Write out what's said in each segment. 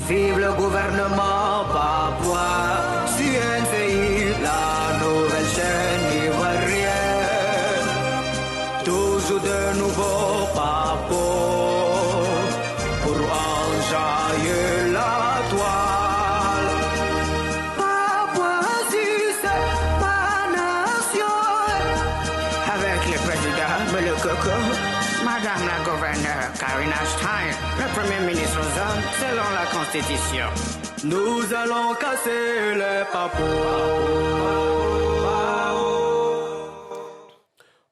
Vive le gouvernement papouas, CNCI, la nouvelle chaîne ivoirienne. Toujours de nouveaux papos pour enjailler la toile. Papouasie, c'est ma nation. Avec le président, mais le coco. Madame la gouverneure Karina Stein, le premier ministre aux hommes, selon la Constitution. Nous allons casser les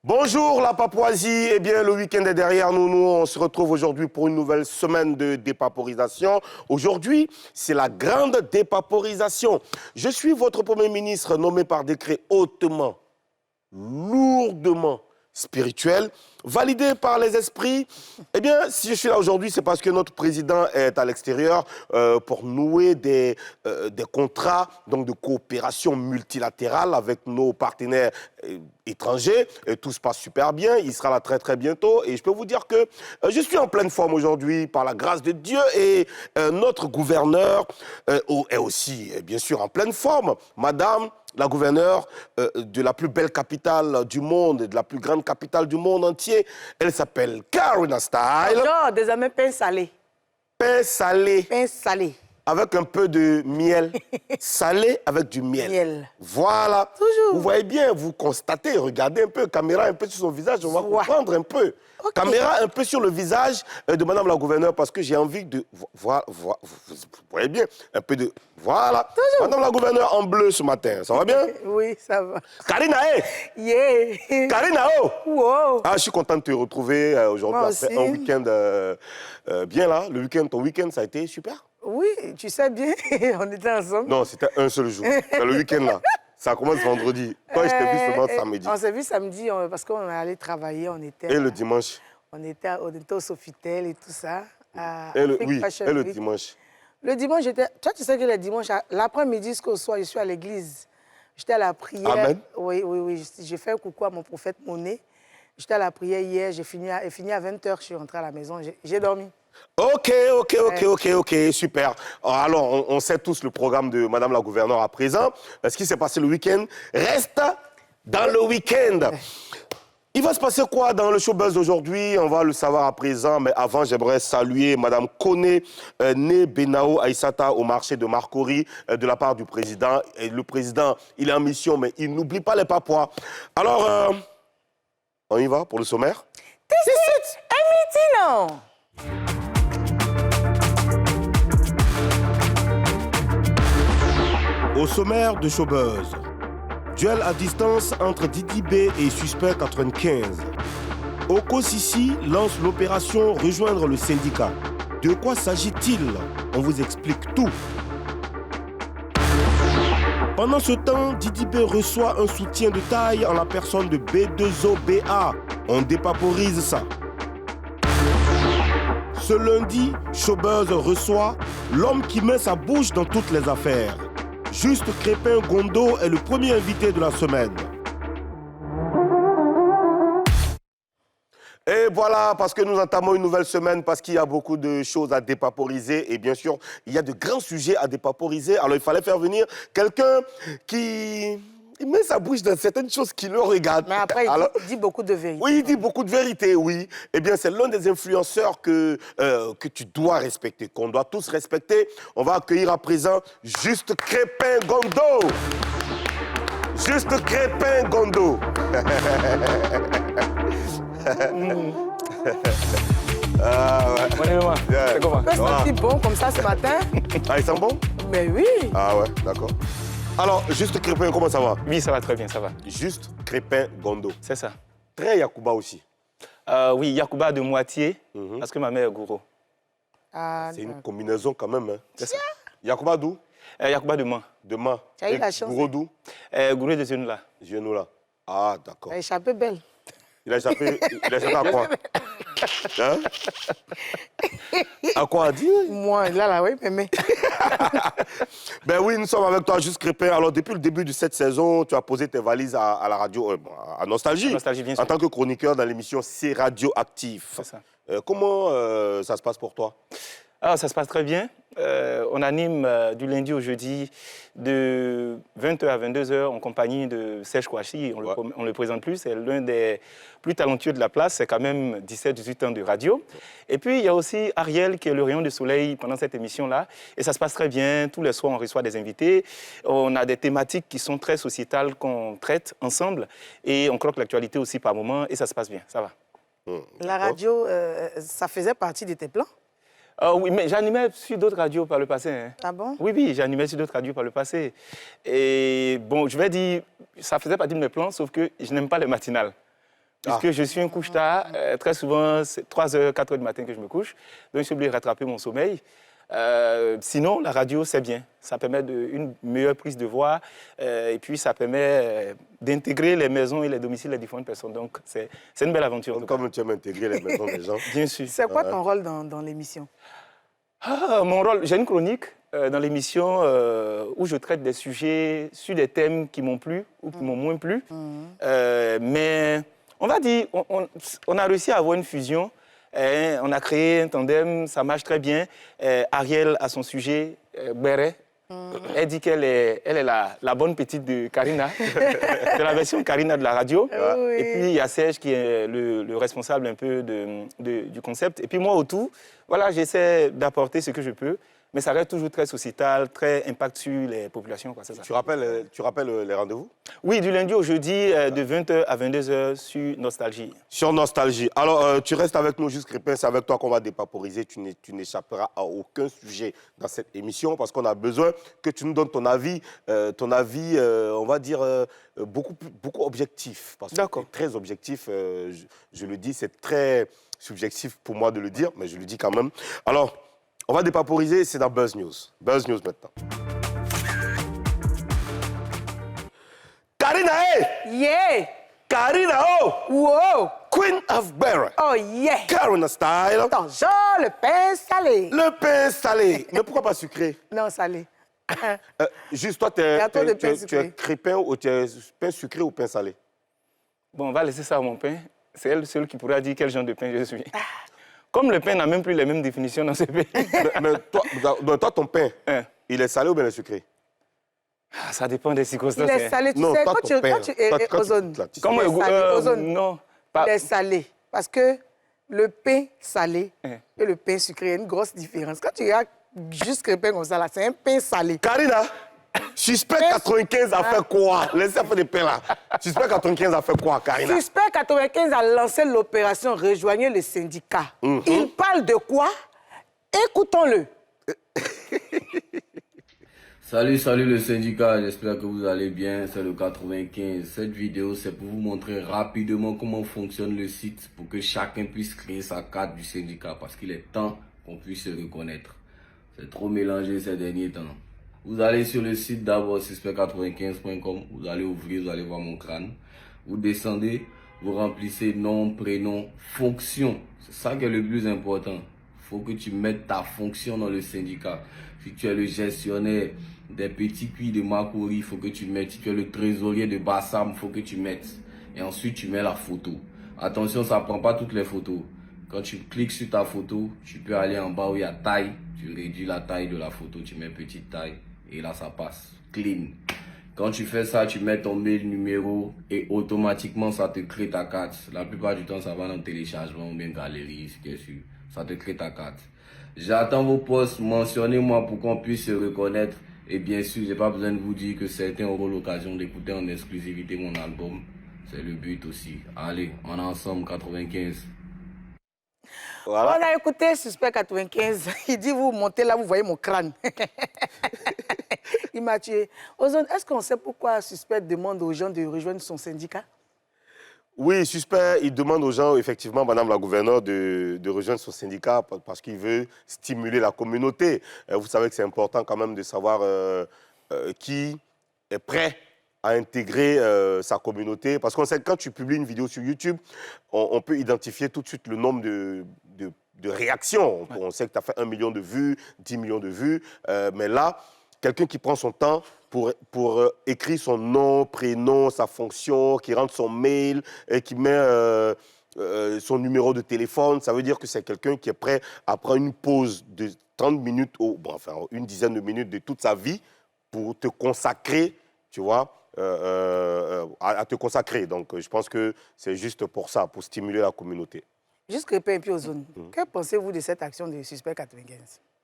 Bonjour la Papouasie, eh bien le week-end est derrière nous, on se retrouve aujourd'hui pour une nouvelle semaine de dépaporisation. Aujourd'hui, c'est la grande dépaporisation. Je suis votre Premier ministre nommé par décret hautement, lourdement spirituel, validé par les esprits. Eh bien, si je suis là aujourd'hui, c'est parce que notre président est à l'extérieur pour nouer des contrats donc de coopération multilatérale avec nos partenaires étrangers. Et tout se passe super bien. Il sera là très, très bientôt. Et je peux vous dire que je suis en pleine forme aujourd'hui par la grâce de Dieu. Et notre gouverneur est aussi, bien sûr, en pleine forme. Madame la gouverneure de la plus belle capitale du monde, de la plus grande capitale du monde entier. Elle s'appelle Karina Stein. Bonjour, désormais pain salé. Pain salé. Pain salé. Avec un peu de miel. Salé avec du miel. Miel. Voilà. Toujours. Vous voyez bien, vous constatez, regardez un peu, caméra un peu sur son visage, on va comprendre un peu. Okay. Caméra un peu sur le visage de Madame la gouverneure parce que j'ai envie de... Voilà, vous voyez bien, un peu de... Voilà. Toujours. Madame la gouverneure en bleu ce matin, ça va bien? Oui, ça va. Karina, hey! Yeah! Karina, oh! Wow! Ah, je suis content de te retrouver aujourd'hui après un week-end bien là. Le week-end, ton week-end, ça a été super? Oui, tu sais bien, on était ensemble. Non, c'était un seul jour. Le week-end là. Ça commence vendredi. Toi, je t'ai vu seulement samedi. On s'est vu samedi parce qu'on est allé travailler. On était et le dimanche? On était au Sofitel et tout ça. Et le dimanche? Le dimanche, j'étais... Toi, tu sais que le dimanche, l'après-midi jusqu'au soir, je suis à l'église. J'étais à la prière. Amen. Oui. J'ai fait un coucou à mon prophète Monet. J'étais à la prière hier. J'ai fini à 20h. Je suis rentrée à la maison. J'ai dormi. Ok, super. Alors, on sait tous le programme de Madame la gouverneure à présent. Ce qui s'est passé le week-end reste dans le week-end. Il va se passer quoi dans le showbuzz d'aujourd'hui? On va le savoir à présent, mais avant, j'aimerais saluer Madame Kone Né Benao Aïssata au marché de Marcory de la part du président. Et le président, il est en mission, mais il n'oublie pas les Papouas. Alors, on y va pour le sommaire? C'est un meeting, non? Au sommaire de Showbuzz, duel à distance entre Didi B et Suspect 95. Oko Sissi lance l'opération Rejoindre le syndicat. De quoi s'agit-il? On vous explique tout. Pendant ce temps, Didi B reçoit un soutien de taille en la personne de B2OBA. On dépaporise ça. Ce lundi, Showbuzz reçoit l'homme qui met sa bouche dans toutes les affaires. Juste Crépin Gondo est le premier invité de la semaine. Et voilà, parce que nous entamons une nouvelle semaine, parce qu'il y a beaucoup de choses à dépaporiser. Et bien sûr, il y a de grands sujets à dépaporiser. Alors, il fallait faire venir quelqu'un qui... Il met sa bouche dans certaines choses qui le regardent. Mais après, il dit beaucoup de vérité. Oui, il dit beaucoup de vérité, oui. Eh bien, c'est l'un des influenceurs que tu dois respecter, qu'on doit tous respecter. On va accueillir à présent Juste Crépin Gondo. Juste Crépin Gondo. Ah ouais. C'est comment? Pourquoi c'est si bon comme ça ce matin? Ah, il sent bon? Mais oui. Ah ouais, d'accord. Alors, Juste Crépin, comment ça va? Oui, ça va très bien, ça va. Juste Crépin Gondo. C'est ça. Très Yacouba aussi. Oui, Yacouba de moitié, parce que ma mère est gourou. C'est une combinaison quand même. Hein. C'est ça. Yacouba d'où? Yacouba de Mans. De Mans. Tu as eu la chance. Gourou d'où? Gourou de Zenoula. Zenoula. Ah, d'accord. Elle a échappé belle. Il a échappé à quoi? Hein? À quoi a dit? Moi, là, oui, mais... Ben oui, nous sommes avec toi, Juste Crépin. Alors, depuis le début de cette saison, tu as posé tes valises à la radio, à Nostalgie. Nostalgie, bien sûr. En tant que chroniqueur dans l'émission C'est Radioactif. C'est ça. Comment ça se passe pour toi? Alors, ça se passe très bien. On anime du lundi au jeudi de 20h à 22h en compagnie de Serge Kouachi. On le présente plus, c'est l'un des plus talentueux de la place. C'est quand même 17-18 ans de radio. Et puis, il y a aussi Ariel qui est le rayon de soleil pendant cette émission-là. Et ça se passe très bien. Tous les soirs, on reçoit des invités. On a des thématiques qui sont très sociétales qu'on traite ensemble. Et on croque l'actualité aussi par moments. Et ça se passe bien, ça va. La radio, ça faisait partie de tes plans? Oui, mais j'animais sur d'autres radios par le passé. Hein. Ah bon? Oui, oui, j'animais sur d'autres radios par le passé. Et bon, je vais dire, ça faisait partie de mes plans, sauf que je n'aime pas les matinales. Puisque je suis un couche-tard, très souvent, c'est 3h, 4h du matin que je me couche. Donc, je suis obligé de rattraper mon sommeil. Sinon, la radio, c'est bien. Ça permet une meilleure prise de voix et puis ça permet d'intégrer les maisons et les domiciles des différentes personnes. Donc, c'est une belle aventure. Comme tu aimes intégrer les maisons des gens. Bien sûr. C'est quoi ton rôle dans l'émission? Mon rôle, j'ai une chronique dans l'émission où je traite des sujets sur des thèmes qui m'ont plu ou qui m'ont moins plu. Mais on va dire, on a réussi à avoir une fusion. On a créé un tandem, ça marche très bien. Ariel a son sujet, Béret. Elle dit qu'elle est la bonne petite de Karina, de la version Karina de la radio. Oui. Et puis il y a Serge qui est le responsable un peu du concept. Et puis moi, autour, voilà, j'essaie d'apporter ce que je peux. Mais ça reste toujours très sociétal, très impact sur les populations. Quoi, c'est ça. Tu rappelles les rendez-vous? Oui, du lundi au jeudi, de 20h à 22h sur Nostalgie. Sur Nostalgie. Alors, tu restes avec nous, Juste Crépin, c'est avec toi qu'on va dépaporiser. Tu n'échapperas à aucun sujet dans cette émission parce qu'on a besoin que tu nous donnes ton avis, on va dire, beaucoup objectif. D'accord. Très objectif, je le dis, c'est très subjectif pour moi de le dire, mais je le dis quand même. Alors, on va dépaporiser, c'est dans Buzz News. Buzz News maintenant. Karina, hey! Yeah! Karina, oh! Wow! Queen of Béret. Oh yeah! Karina style. Attention, le pain salé. Le pain salé. Mais pourquoi pas sucré? Non, salé. Juste, toi, tu Gâteau de pain es sucré. crépin ou tu es pain sucré ou pain salé? Bon, on va laisser ça à mon pain. C'est elle seule qui pourra dire quel genre de pain je suis. Comme le pain n'a même plus les mêmes définitions dans ce pays. mais toi, ton pain, il est salé ou bien il est sucré? Ça dépend des circonstances. Il est salé, tu Non, sais, toi, quand ton pain, toi, Ozone. Comment Il est salé, Ozone. non. Il est salé. Parce que le pain salé et le pain sucré, il y a une grosse différence. Quand tu regardes Juste Crépin comme ça, là, c'est un pain salé. Karina, Suspect 95 a fait quoi? Laissez faire des pains là. Suspect 95 a fait quoi, Karina? Suspect 95 a lancé l'opération Rejoignez le syndicat. Il parle de quoi? Écoutons-le. Salut le syndicat, j'espère que vous allez bien, c'est le 95. Cette vidéo, c'est pour vous montrer rapidement comment fonctionne le site pour que chacun puisse créer sa carte du syndicat parce qu'il est temps qu'on puisse se reconnaître. C'est trop mélangé ces derniers temps. Vous allez sur le site d'abord suspect95.com, vous allez ouvrir, vous allez voir mon crâne. Vous descendez, vous remplissez nom, prénom, fonction. C'est ça qui est le plus important. Il faut que tu mettes ta fonction dans le syndicat. Si tu es le gestionnaire des petits cuits de Makori, il faut que tu mettes. Si tu es le trésorier de Bassam, il faut que tu mettes. Et ensuite, tu mets la photo. Attention, ça ne prend pas toutes les photos. Quand tu cliques sur ta photo, tu peux aller en bas où il y a taille. Tu réduis la taille de la photo, tu mets petite taille. Et là, ça passe. Clean. Quand tu fais ça, tu mets ton mail numéro et automatiquement, ça te crée ta carte. La plupart du temps, ça va dans le téléchargement ou bien galerie, ce qui est sûr. Ça te crée ta carte. J'attends vos posts, mentionnez-moi pour qu'on puisse se reconnaître. Et bien sûr, j'ai pas besoin de vous dire que certains auront l'occasion d'écouter en exclusivité mon album. C'est le but aussi. Allez, on est ensemble, 95. Voilà. On a écouté Suspect 95. Il dit, vous montez là, vous voyez mon crâne. Il m'a tué. Ozone, est-ce qu'on sait pourquoi Suspect demande aux gens de rejoindre son syndicat? Oui, Suspect, il demande aux gens, effectivement, madame la gouverneure, de rejoindre son syndicat parce qu'il veut stimuler la communauté. Vous savez que c'est important quand même de savoir qui est prêt à intégrer sa communauté. Parce qu'on sait que quand tu publies une vidéo sur YouTube, on peut identifier tout de suite le nombre de réactions. On sait que tu as fait 1 million de vues, 10 millions de vues. Mais là, quelqu'un qui prend son temps pour écrire son nom, prénom, sa fonction, qui rentre son mail et qui met son numéro de téléphone. Ça veut dire que c'est quelqu'un qui est prêt à prendre une pause de 30 minutes, une dizaine de minutes de toute sa vie pour te consacrer, tu vois, à te consacrer. Donc, je pense que c'est juste pour ça, pour stimuler la communauté. Juste Crépin et puis Ozone, que pensez-vous de cette action de Suspect 95?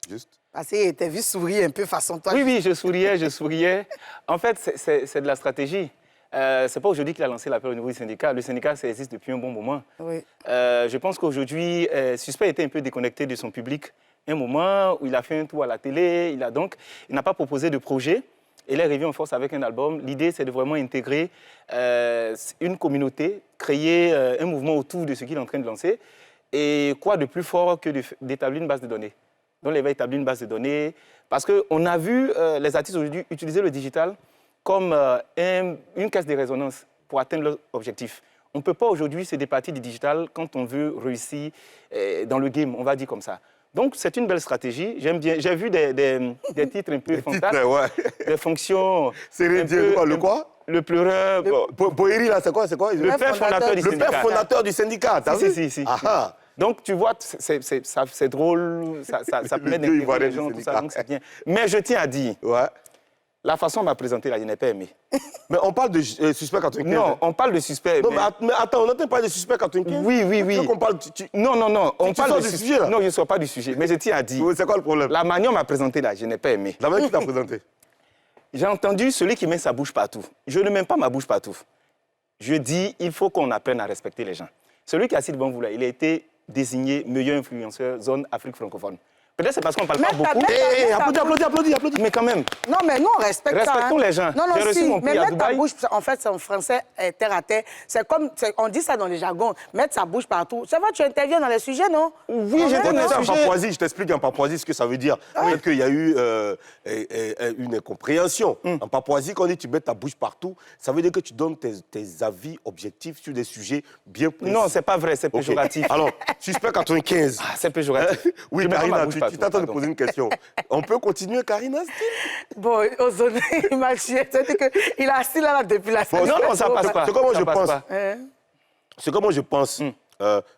Juste. Parce qu'il était vu sourire un peu façon toi. Oui, je souriais. En fait, c'est de la stratégie. C'est pas aujourd'hui qu'il a lancé l'appel au niveau du syndicat. Le syndicat, ça existe depuis un bon moment. Oui. Je pense qu'aujourd'hui, Suspect était un peu déconnecté de son public. Un moment où il a fait un tour à la télé, il n'a pas proposé de projet. Il est arrivé en force avec un album. L'idée, c'est de vraiment intégrer une communauté, créer un mouvement autour de ce qu'il est en train de lancer. Et quoi de plus fort que d'établir une base de données? Donc, il va établir une base de données. Parce qu'on a vu les artistes aujourd'hui utiliser le digital comme une caisse de résonance pour atteindre leur objectif. On ne peut pas aujourd'hui se départir du digital quand on veut réussir dans le game, on va dire comme ça. Donc, c'est une belle stratégie. J'aime bien. J'ai vu des titres un peu fantastiques. Ouais. Des fonctions. C'est le quoi? Le pleureur. Boéry, là, c'est quoi? Le père fondateur du syndicat. Le père fondateur du syndicat, t'as vu? Si. Ah. Donc, tu vois, c'est drôle, ça permet d'intégrer les gens, tout ça, donc c'est bien. Mais je tiens à dire, la façon dont on m'a présenté, là, je n'ai pas aimé. Mais on parle de Suspect 95. Non, on parle de Suspect. Non, mais attends, on n'entend pas de Suspect 95? Oui. On parle, Non, on parle du sujet, là? Non, je ne sors pas du sujet, mais je tiens à dire. C'est quoi le problème? La manière dont on m'a présenté, là, je n'ai pas aimé. La manière qui t'a présenté? J'ai entendu celui qui met sa bouche partout. Je ne mets pas ma bouche partout. Je dis, il faut qu'on apprenne à respecter les gens. Celui qui est assis devant vous, là, il a été désigné meilleur influenceur zone Afrique francophone. Peut-être c'est parce qu'on ne parle pas beaucoup. Applaudis. Mais quand même. Non, mais nous, on respecte ça. Respectons les gens. Non, J'ai reçu mon prix mais à mettre ta Dubaï. bouche, en fait, c'est en français terre à terre. C'est comme, on dit ça dans les jargons, mettre sa bouche partout. Ça va, tu interviens dans les sujets, non? Oui, j'ai En des Papouasie, je t'explique en Papouasie ce que ça veut dire. Peut-être qu'il y a eu une incompréhension. En Papouasie, quand on dit tu mets ta bouche partout, ça veut dire que tu donnes tes avis objectifs sur des sujets bien précis. Non, c'est pas vrai, c'est péjoratif. Alors, Suspect 95. Ah, c'est péjoratif. Oui, Je mets pas ma Karina, bouche tu partout, t'attends de pardon. poser une question. On peut continuer, Karina? Bon, Ozone, il m'a chié. C'est-à-dire qu'il a assis là depuis la semaine. Non, ça passe pas. C'est comment Ça je passe pense. pas. C'est comment je pense.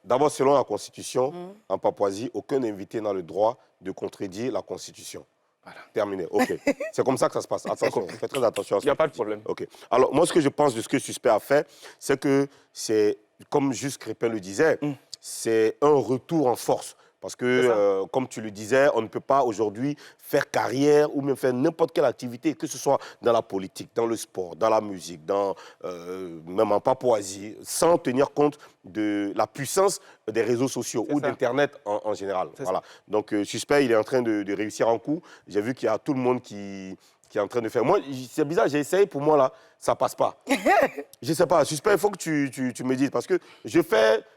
D'abord, selon la Constitution, en Papouasie, aucun invité n'a le droit de contredire la Constitution. Voilà. Terminé. OK. C'est comme ça que ça se passe. Attention, faites très attention à ce Il n'y a que pas tu de dis. problème. OK. Alors, moi, ce que je pense de ce que Suspect a fait, c'est que c'est, comme juste Crépin le disait, c'est un retour en force. Parce que, comme tu le disais, on ne peut pas aujourd'hui faire carrière ou même faire n'importe quelle activité, que ce soit dans la politique, dans le sport, dans la musique, même en Papouasie, sans tenir compte de la puissance des réseaux sociaux ou d'Internet en général. Voilà. Donc, Suspect, il est en train de réussir en coup. J'ai vu qu'il y a tout le monde qui est en train de faire. Moi, c'est bizarre, j'ai essayé, pour moi, là, ça passe pas. Je sais pas, Suspect, il faut que tu me dises, parce que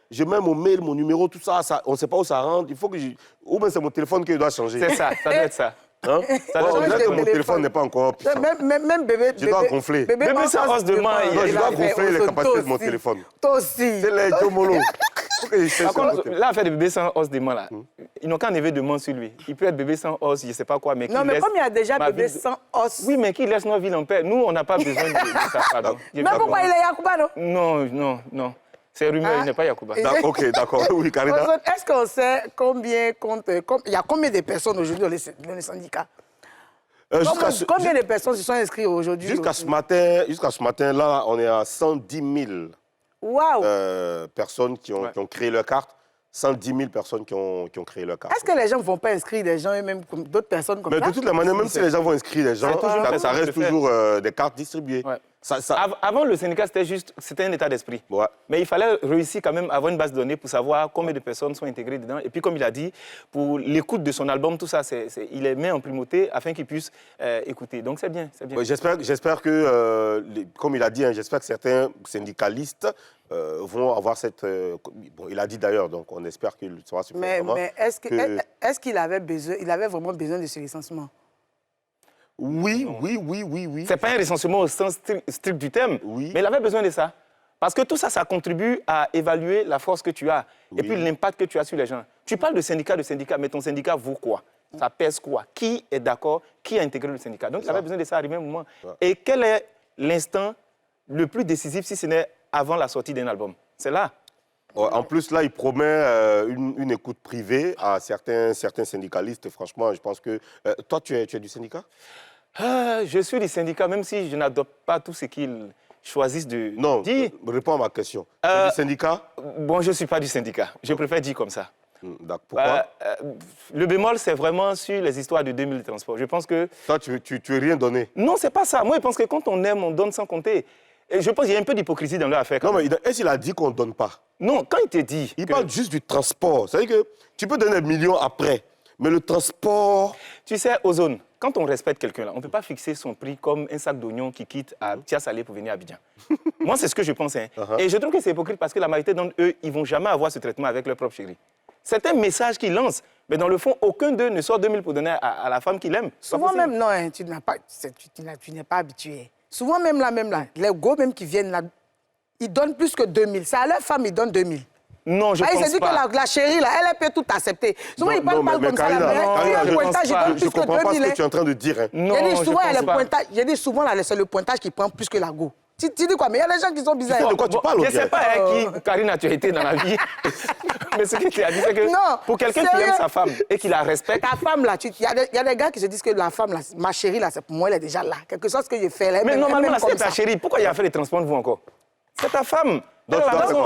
je mets mon mail, mon numéro, tout ça, on ne sait pas où ça rentre, il faut que ou bien c'est mon téléphone qui doit changer. C'est ça doit être ça. Hein? On dirait que mon téléphone n'est pas encore puissant. Même bébé. Je dois gonfler. Bébé, c'est en hausse de main. Non, je dois gonfler les capacités de mon téléphone. Toi aussi. C'est les Jomolo. Par contre, là, faire des bébés sans os de main, là, ils n'ont qu'un élevé de main sur lui. Il peut être bébé sans os, je ne sais pas quoi, mais Non, mais comme il y a déjà bébé sans os. Oui, mais qui laisse nos villes en paix? Nous, on n'a pas besoin de ça, pardon. Mais pourquoi il est Yacouba, non? Non. C'est rumeur, il n'est pas Yacouba. OK, d'accord. Oui, Karina. Est-ce qu'on sait combien compte... Il y a combien de personnes aujourd'hui dans les syndicats? Combien de personnes se sont inscrites aujourd'hui? Jusqu'à ce matin, là, on est à 110 000 personnes qui ont créé leur carte. 110 000 personnes qui ont créé leur carte. Est-ce que les gens ne vont pas inscrire des gens eux-mêmes comme d'autres personnes comme ça? Mais de toutes les manières, même si les gens vont inscrire des gens, ça reste toujours des cartes distribuées. Ouais. Avant, le syndicat, c'était un état d'esprit. Ouais. Mais il fallait réussir quand même à avoir une base de données pour savoir combien de personnes sont intégrées dedans. Et puis, comme il a dit, pour l'écoute de son album, tout ça, il les met en primauté afin qu'ils puissent écouter. Donc, c'est bien. Ouais, j'espère que, comme il a dit, j'espère que certains syndicalistes vont avoir cette... bon, il a dit d'ailleurs, donc on espère qu'il sera suffisamment... Mais est-ce qu'il avait vraiment besoin de ce licenciement? Oui. C'est pas un recensement au sens strict du terme, oui. Mais il avait besoin de ça. Parce que tout ça, ça contribue à évaluer la force que tu as et puis l'impact que tu as sur les gens. Tu parles de syndicat, mais ton syndicat vaut quoi? Ça pèse quoi? Qui est d'accord? Qui a intégré le syndicat? Donc, il avait besoin de ça à un moment. Ouais. Et quel est l'instant le plus décisif, si ce n'est avant la sortie d'un album? C'est là. Ouais, en plus, là, il promet une écoute privée à certains syndicalistes. Franchement, je pense que... toi, tu es du syndicat? Je suis du syndicat, même si je n'adopte pas tout ce qu'ils choisissent de Non, dire. réponds à ma question. Tu es du syndicat? Bon, je ne suis pas du syndicat. Je préfère dire comme ça. D'accord. Pourquoi? Le bémol, c'est vraiment sur les histoires de 2000 transports. Je pense que... Toi, tu veux rien donner? Non, c'est pas ça. Moi, je pense que quand on aime, on donne sans compter. Et je pense qu'il y a un peu d'hypocrisie dans leur affaire. Non, mais est-ce qu'il a dit qu'on ne donne pas? Non, quand il te dit... Il parle juste du transport. C'est-à-dire que tu peux donner des millions après, mais le transport... Tu sais, Ozone, quand on respecte quelqu'un, là, on ne peut pas fixer son prix comme un sac d'oignons qui quitte à Tia-Salé pour venir à Abidjan. Moi, c'est ce que je pense. Hein. Et je trouve que c'est hypocrite parce que la majorité d'entre eux, ils ne vont jamais avoir ce traitement avec leur propre chérie. C'est un message qu'ils lancent. Mais dans le fond, aucun d'eux ne sort 2000 pour donner à la femme qu'il aime. Souvent même, non, hein, tu n'es pas habitué. Souvent même là, les gars même qui viennent là, ils donnent plus que 2000. C'est à leur femme, ils donnent 2000. Non, je pense pas. Il s'est dit que la chérie, là, elle peut tout accepter. Souvent, ils parlent pas comme ça. Je ne comprends pas ce que tu es en train de dire. Hein. Non, j'ai dit souvent, là, c'est le pointage qui prend plus que la go. Tu dis quoi? Mais il y a des gens qui sont bizarres. Tu sais de quoi tu parles? Je ne sais pas qui, Karine, tu as été dans la vie. Mais ce que tu as dit, c'est que non, pour quelqu'un qui aime sa femme et qui la respecte... Ta femme, là, il y a des gars qui se disent que la femme, là, ma chérie, là, pour moi, elle est déjà là. Quelque chose que je fais. Là, mais normalement, là, c'est ta chérie. Pourquoi il a fait les transports de vous encore? C'est ta femme. Donc,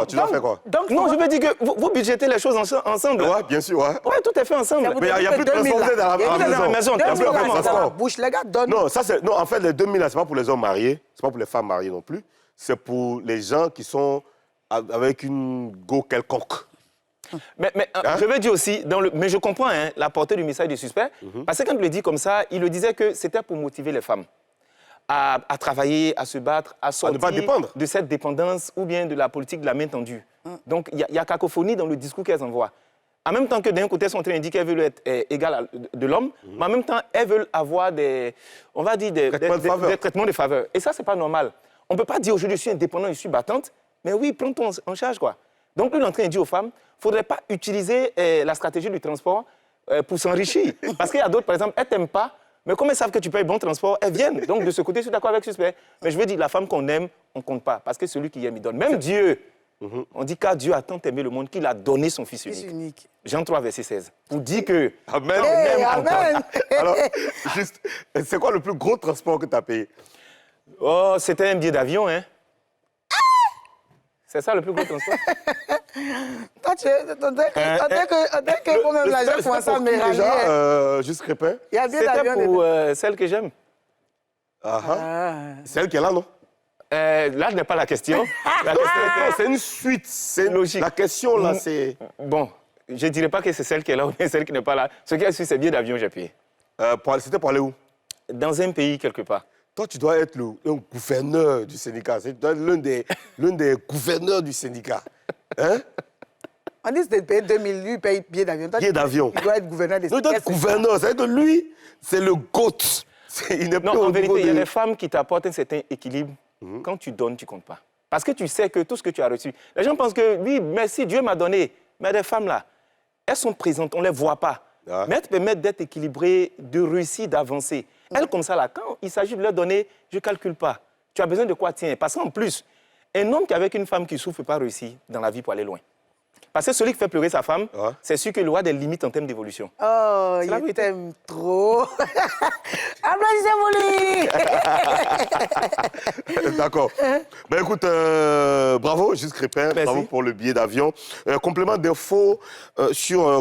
tu dois faire quoi? Non, je veux dire que vous budgétez les choses ensemble. Oui, bien sûr. Ouais. Oui, tout est fait ensemble. Mais il n'y a plus de transport dans la maison. Il y a plus de transport. Bouche, les gars donnent. Non, en fait, les 2000, ce n'est pas pour les hommes mariés. Ce n'est pas pour les femmes mariées non plus. C'est pour les gens qui sont avec une go quelconque. Mais hein? Je veux dire aussi, mais je comprends hein, la portée du message du suspect, parce que quand il le dit comme ça, il le disait que c'était pour motiver les femmes à travailler, à se battre, à sortir de cette dépendance ou bien de la politique de la main tendue. Donc, il y a cacophonie dans le discours qu'elles envoient. En même temps que d'un côté, elles sont en train de dire qu'elles veulent être égales de l'homme, mais en même temps, elles veulent avoir des traitements de faveur. Et ça, c'est pas normal. On ne peut pas dire aujourd'hui, je suis indépendant, je suis battante, mais oui, prends-toi en charge, quoi. Donc, lui, il est en train de dire aux femmes, il ne faudrait pas utiliser la stratégie du transport pour s'enrichir. Parce qu'il y a d'autres, par exemple, elles ne t'aiment pas, mais comme elles savent que tu payes bon transport, elles viennent. Donc, de ce côté, je suis d'accord avec Suspect. Mais je veux dire, la femme qu'on aime, on ne compte pas. Parce que celui qui aime, il donne. Même Dieu, on dit qu'à Dieu a tant aimé le monde qu'il a donné son Fils unique. Jean 3, verset 16. Pour dire que... Amen. Amen. Alors, juste, c'est quoi le plus gros transport que tu as payé? Oh, c'était un billet d'avion, hein. C'est ça le plus gros transport. Toi, que quand même la gens commencent à me déjà, juste Crépin. C'était pour celle que j'aime. Celle qui est là, non? Là, ce n'est pas la question. C'est une suite. C'est logique. La question, là, c'est... Bon, je ne dirais pas que c'est celle qui est là ou bien celle qui n'est pas là. Ce qui est sûr, c'est billet d'avion j'ai payé. C'était pour aller où? Dans un pays, quelque part. Toi, tu dois être un gouverneur du syndicat. Tu dois être l'un des gouverneurs du syndicat. Hein? On dit que c'était payé 2000, lui, il paye billet d'avion. Billet d'avion. Il doit être gouverneur des syndicats. Il doit être gouverneur. C'est-à-dire que lui, c'est le GOAT. Non, en vérité, il y a des femmes qui t'apportent un certain équilibre. Quand tu donnes, tu ne comptes pas. Parce que tu sais que tout ce que tu as reçu... Les gens pensent que, oui, merci, Dieu m'a donné. Mais les femmes, là, elles sont présentes, on ne les voit pas. Mais elles te permettent d'être équilibrées, de réussir, d'avancer. Elles, comme ça, là, quand il s'agit de leur donner, je ne calcule pas. Tu as besoin de quoi? Tiens, parce qu'en plus, un homme qui est avec une femme qui souffre ne peut pas réussir dans la vie pour aller loin. Parce que celui qui fait pleurer sa femme, c'est sûr qu'il aura des limites en termes d'évolution. Oh, il t'aime trop. Applaudissez-vous lui. D'accord. Ben écoute, bravo, Juste Crépin. Bravo pour le billet d'avion. Complément d'infos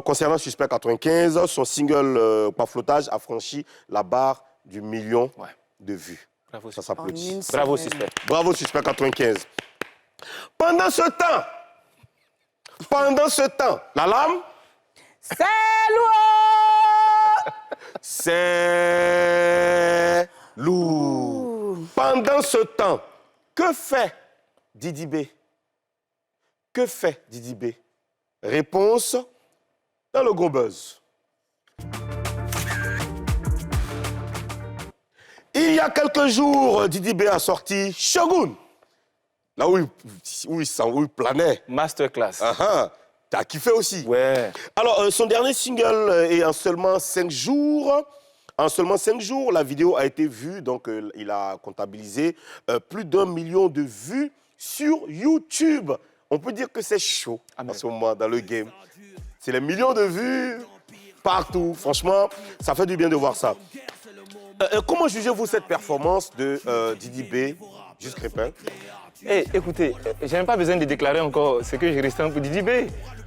concernant Suspect 95, son single Pamphlotage a franchi la barre du million de vues. Bravo, ça s'applaudit. Bravo, Suspect. Bravo, Suspect 95. Pendant ce temps, la lame... C'est lourd. C'est lourd. Pendant ce temps, que fait Didi B? Que fait Didi B? Réponse dans le gros buzz. Il y a quelques jours, Didi B a sorti Shogun. Là où il planait. Masterclass. T'as kiffé aussi. Ouais. Alors, son dernier single est en seulement 5 jours. En seulement 5 jours, la vidéo a été vue. Donc, il a comptabilisé plus d'1 million de vues sur YouTube. on peut dire que c'est chaud en ce moment dans le game. C'est les millions de vues partout. Franchement, ça fait du bien de voir ça. Comment jugez-vous cette performance de Didi B, Juste Crépin? Écoutez, j'ai même pas besoin de déclarer encore ce que je ressens pour Didi B.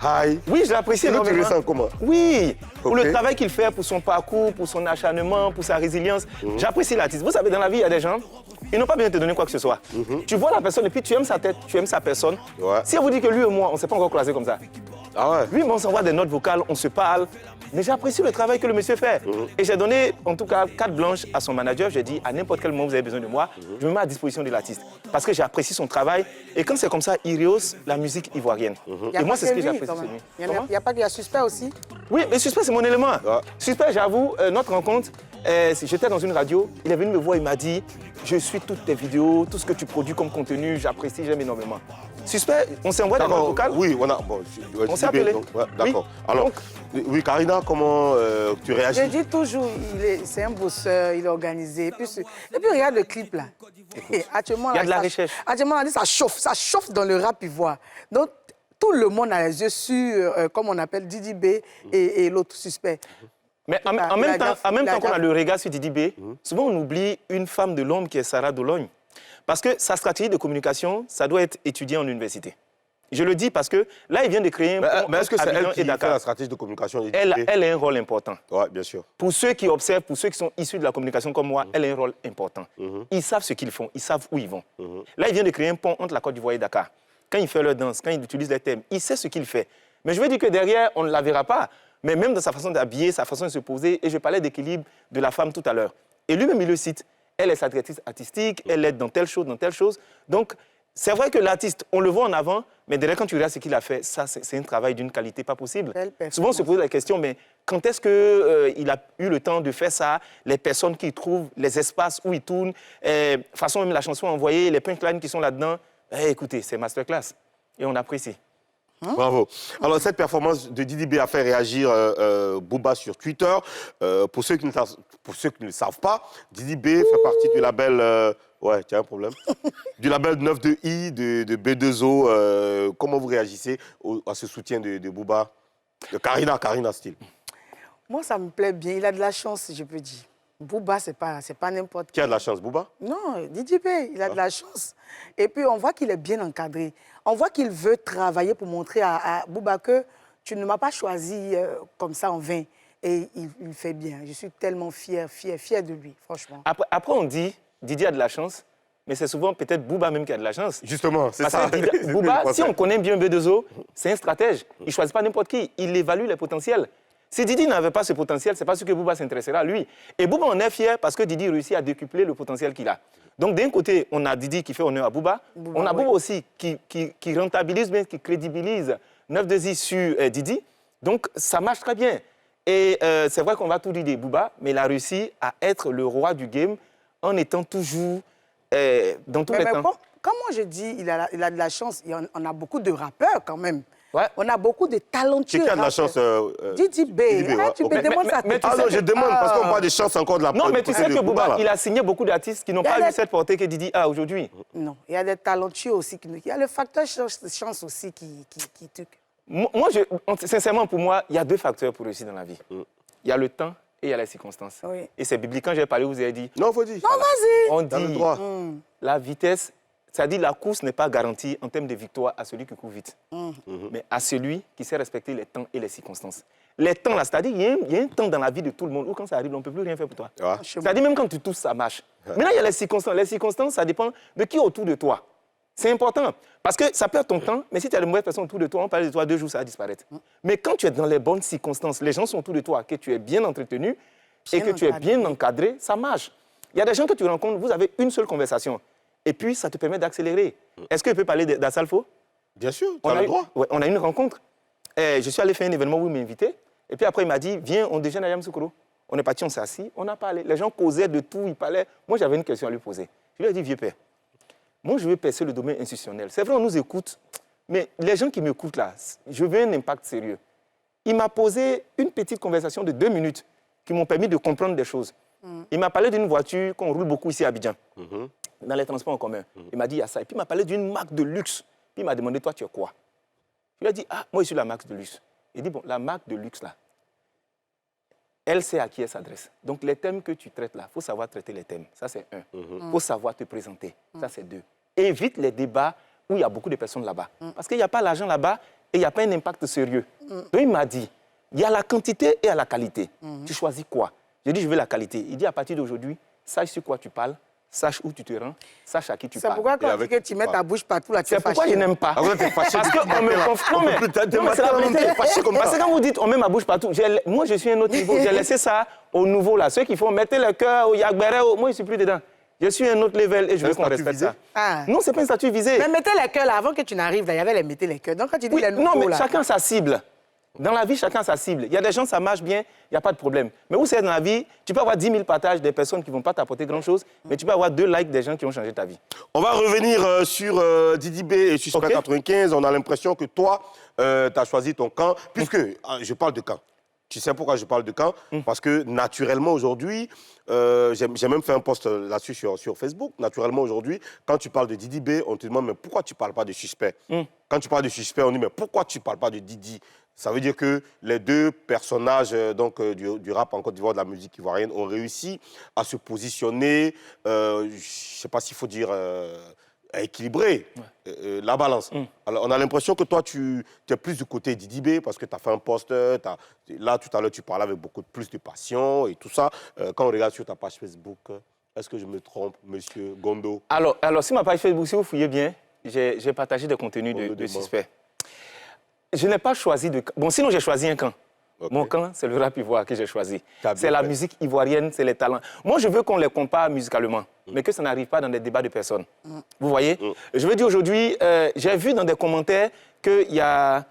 Hi. Oui, je l'apprécie Tu énormément. ressens comment? Oui, pour Ok. le travail qu'il fait, pour son parcours, pour son acharnement, pour sa résilience. J'apprécie l'artiste. Vous savez, dans la vie, il y a des gens, ils n'ont pas besoin de te donner quoi que ce soit. Tu vois la personne et puis tu aimes sa tête, tu aimes sa personne. Ouais. Si on vous dit que lui et moi, on ne s'est pas encore croisés comme ça. Ah ouais? Lui, on s'envoie des notes vocales, on se parle. Mais j'apprécie le travail que le monsieur fait. Et j'ai donné, en tout cas, carte blanche à son manager. J'ai dit, à n'importe quel moment vous avez besoin de moi, je me mets à disposition de l'artiste. Parce que j'apprécie son travail. Et quand c'est comme ça, il rehausse la musique ivoirienne. Et moi, c'est ce que j'apprécie de lui. Il n'y a pas qu'il y a Suspect aussi? Oui, mais Suspect, c'est mon élément. Ouais. Suspect, j'avoue, notre rencontre, j'étais dans une radio, il est venu me voir, il m'a dit, je suis toutes tes vidéos, tout ce que tu produis comme contenu, j'apprécie, j'aime énormément. Suspect, on s'est envoyé des notes vocales. Oui, on a. Bon, On s'est appelé. D'accord. Oui. Alors, Donc- oui, Karina, comment tu réagis? Je dis toujours, c'est un bosseur, il est organisé. Et puis regarde le clip là. Actuellement, Il y a de la ça- recherche. Actuellement, on a dit, ça chauffe dans le rap ivoire. Donc, tout le monde a les yeux sur, comme on appelle Didi B et l'autre Suspect. Mais en Il a même temps, gaffe, en même il a temps qu'on a gaffe. le regard sur Didi B, souvent on oublie une femme de l'ombre qui est Sarah Dologne. Parce que sa stratégie de communication, ça doit être étudié en université. Je le dis parce que là, il vient de créer un pont Mais est-ce que entre c'est elle Abidjan qui et fait la Dakar. stratégie de communication de Didi Elle, B? elle a un rôle important. Oui, bien sûr. Pour ceux qui observent, pour ceux qui sont issus de la communication comme moi, elle a un rôle important. Ils savent ce qu'ils font, ils savent où ils vont. Là, il vient de créer un pont entre la Côte d'Ivoire et Dakar. Quand il fait leur danse, quand il utilise les thèmes, il sait ce qu'il fait. Mais je veux dire que derrière, on ne la verra pas. Mais même dans sa façon d'habiller, sa façon de se poser, et je parlais d'équilibre de la femme tout à l'heure. Et lui-même, il le cite. Elle est sa directrice artistique, elle est dans telle chose, dans telle chose. Donc, c'est vrai que l'artiste, on le voit en avant, mais derrière, quand tu regardes ce qu'il a fait, ça, c'est un travail d'une qualité pas possible. Belle performance. Souvent, on se pose la question, mais quand est-ce qu'il a eu le temps de faire ça? Les personnes qu'il trouve, les espaces où il tourne, façon même la chanson envoyée, les punchlines qui sont là-dedans. Écoutez, c'est masterclass. Et on apprécie. Bravo. Alors, cette performance de Didi B a fait réagir Booba sur Twitter. Pour ceux qui ne le savent pas, Didi B fait partie du label... ouais, tu as un problème. Du label 92i de B2O. Comment vous réagissez à ce soutien de Booba? De Karina Steele. Moi, ça me plaît bien. Il a de la chance, je peux dire. Booba, c'est pas n'importe qui. Qui a de la chance, Booba? Non, Didi B, il a de la chance. Et puis, on voit qu'il est bien encadré. On voit qu'il veut travailler pour montrer à Booba que tu ne m'as pas choisi comme ça en vain. Et il fait bien. Je suis tellement fière de lui, franchement. Après, on dit, Didier a de la chance, mais c'est souvent peut-être Booba même qui a de la chance. Justement, c'est Parce ça. que Didi- Booba, si on connaît bien B2O, c'est un stratège. Il ne choisit pas n'importe qui. Il évalue les potentiels. Si Didi n'avait pas ce potentiel, c'est pas sûr que Booba s'intéressera à lui. Et Booba en est fier parce que Didi réussit à décupler le potentiel qu'il a. Donc d'un côté, on a Didi qui fait honneur à Booba. On a Booba aussi qui rentabilise bien, qui crédibilise 9-2i sur Didi. Donc ça marche très bien. Et c'est vrai qu'on va tout dire de Booba, mais il a réussi à être le roi du game en étant toujours dans tous les temps. Comment je dis, il a de la chance. On a beaucoup de rappeurs quand même. Ouais. On a beaucoup de talentueux. Qui a de la rappeurs. chance? Didi B. Didi B, ouais. Tu me Ok. demandes ça. mais tu Ah non, sais je que- demande, parce qu'on parle de chance encore de la Non, mais tu sais de que Booba, là. il a signé beaucoup d'artistes qui n'ont Il y a pas eu des- cette portée que Didi a aujourd'hui. Non, il y a des talentueux aussi. Il y a le facteur chance aussi qui truc. Moi, sincèrement, pour moi, il y a deux facteurs pour réussir dans la vie. Il y a le temps et il y a les circonstances. Oui. Et c'est biblique. Quand j'ai parlé, vous avez dit, Non, faut dire. Non, vas-y. on T'as le dit droit. la vitesse, c'est-à-dire la course n'est pas garantie en termes de victoire à celui qui court vite, mais à celui qui sait respecter les temps et les circonstances. Les temps, là, c'est-à-dire il y a un temps dans la vie de tout le monde où quand ça arrive, on ne peut plus rien faire pour toi. Ouais. C'est-à-dire même quand tu tousses, ça marche. Maintenant, il y a les circonstances. Les circonstances, ça dépend de qui est autour de toi. C'est important. Parce que ça perd ton temps, mais si tu as de mauvaises personnes autour de toi, on parle de toi 2 jours, ça va disparaître. Mais quand tu es dans les bonnes circonstances, les gens sont autour de toi, que tu es bien entretenu et que tu es bien encadré, ça marche. Il y a des gens que tu rencontres, vous avez une seule conversation. Et puis, ça te permet d'accélérer. Est-ce que je peux parler d'Assalfo? Bien sûr, tu as le droit. On a eu une rencontre. Je suis allé faire un événement où il m'invitait. Et puis après, il m'a dit, viens, on déjeune à Yamoussoukro. On est parti, on s'est assis, on a parlé. Les gens causaient de tout, ils parlaient. Moi, j'avais une question à lui poser. Je lui ai dit, vieux père, moi, je veux percer le domaine institutionnel. C'est vrai, on nous écoute, mais les gens qui m'écoutent là, je veux un impact sérieux. Il m'a posé une petite conversation de 2 minutes qui m'ont permis de comprendre des choses. Il m'a parlé d'une voiture qu'on roule beaucoup ici à Abidjan, dans les transports en commun. Il m'a dit, il y a ça. Et puis, il m'a parlé d'une marque de luxe Puis il m'a demandé, toi, tu es quoi? Je lui ai dit, ah, moi, je suis la marque de luxe. Il dit, bon, la marque de luxe, là, elle sait à qui elle s'adresse. Donc, les thèmes que tu traites là, il faut savoir traiter les thèmes. Ça, c'est un. Il faut savoir te présenter. Ça, c'est deux. Évite les débats où il y a beaucoup de personnes là-bas. Parce qu'il n'y a pas l'argent là-bas et il n'y a pas un impact sérieux. Donc, il m'a dit, il y a la quantité et il y a la qualité. Tu choisis quoi? J'ai dit, je veux la qualité. Il dit, à partir d'aujourd'hui, sache sur quoi tu parles, sache où tu te rends, sache à qui tu parles. C'est pourquoi quand que tu mets ta bouche partout, là, tu es C'est pourquoi je n'aime pas. Ah ouais, t'es fâché. Parce qu'on me confond. Non, mais c'est la vérité. Parce que quand vous dites on met ma bouche partout, moi je suis à un autre niveau. J'ai laissé ça au nouveau là. Ceux qui font mettre le cœur au yagbere, moi je ne suis plus dedans. Je suis à un autre level et je veux qu'on respecte ça. Ah. Non, ce n'est pas un statut visé. Mais mettez les cœurs là, avant que tu n'arrives là, il y avait les mettez les cœurs. Donc quand tu dis Oui, les nouveaux non, mais là. chacun sa cible. Dans la vie, chacun sa cible. Il y a des gens, ça marche bien, il n'y a pas de problème. Mais vous savez, dans la vie, tu peux avoir 10 000 partages des personnes qui ne vont pas t'apporter grand-chose, mais tu peux avoir 2 likes des gens qui vont changer ta vie. On va revenir sur Didi B et Suspect 95. On a l'impression que toi, tu as choisi ton camp, puisque je parle de camp. Tu sais pourquoi je parle de camp? Parce que naturellement aujourd'hui, j'ai même fait un post là-dessus sur Facebook. Naturellement aujourd'hui, quand tu parles de Didi B, on te demande mais pourquoi tu ne parles pas de Suspect? Quand tu parles de Suspect, on dit mais pourquoi tu ne parles pas de Didi? Ça veut dire que les deux personnages du rap en Côte d'Ivoire, de la musique ivoirienne, ont réussi à se positionner, je ne sais pas s'il faut dire, à équilibrer la balance. Alors, on a l'impression que toi, tu es plus du côté Didi B parce que tu as fait un post, là, tout à l'heure, tu parlais avec beaucoup plus de passion et tout ça. Quand on regarde sur ta page Facebook, est-ce que je me trompe, monsieur Gondo? Alors si ma page Facebook, si vous fouillez bien, j'ai partagé des contenus de Suspect. Je n'ai pas choisi de... Bon, sinon, j'ai choisi un camp. Okay. Mon camp, c'est le rap ivoire que j'ai choisi. C'est la musique ivoirienne, c'est les talents. Moi, je veux qu'on les compare musicalement, mais que ça n'arrive pas dans des débats de personnes. Vous voyez? Je veux dire, aujourd'hui, j'ai vu dans des commentaires qu'il y a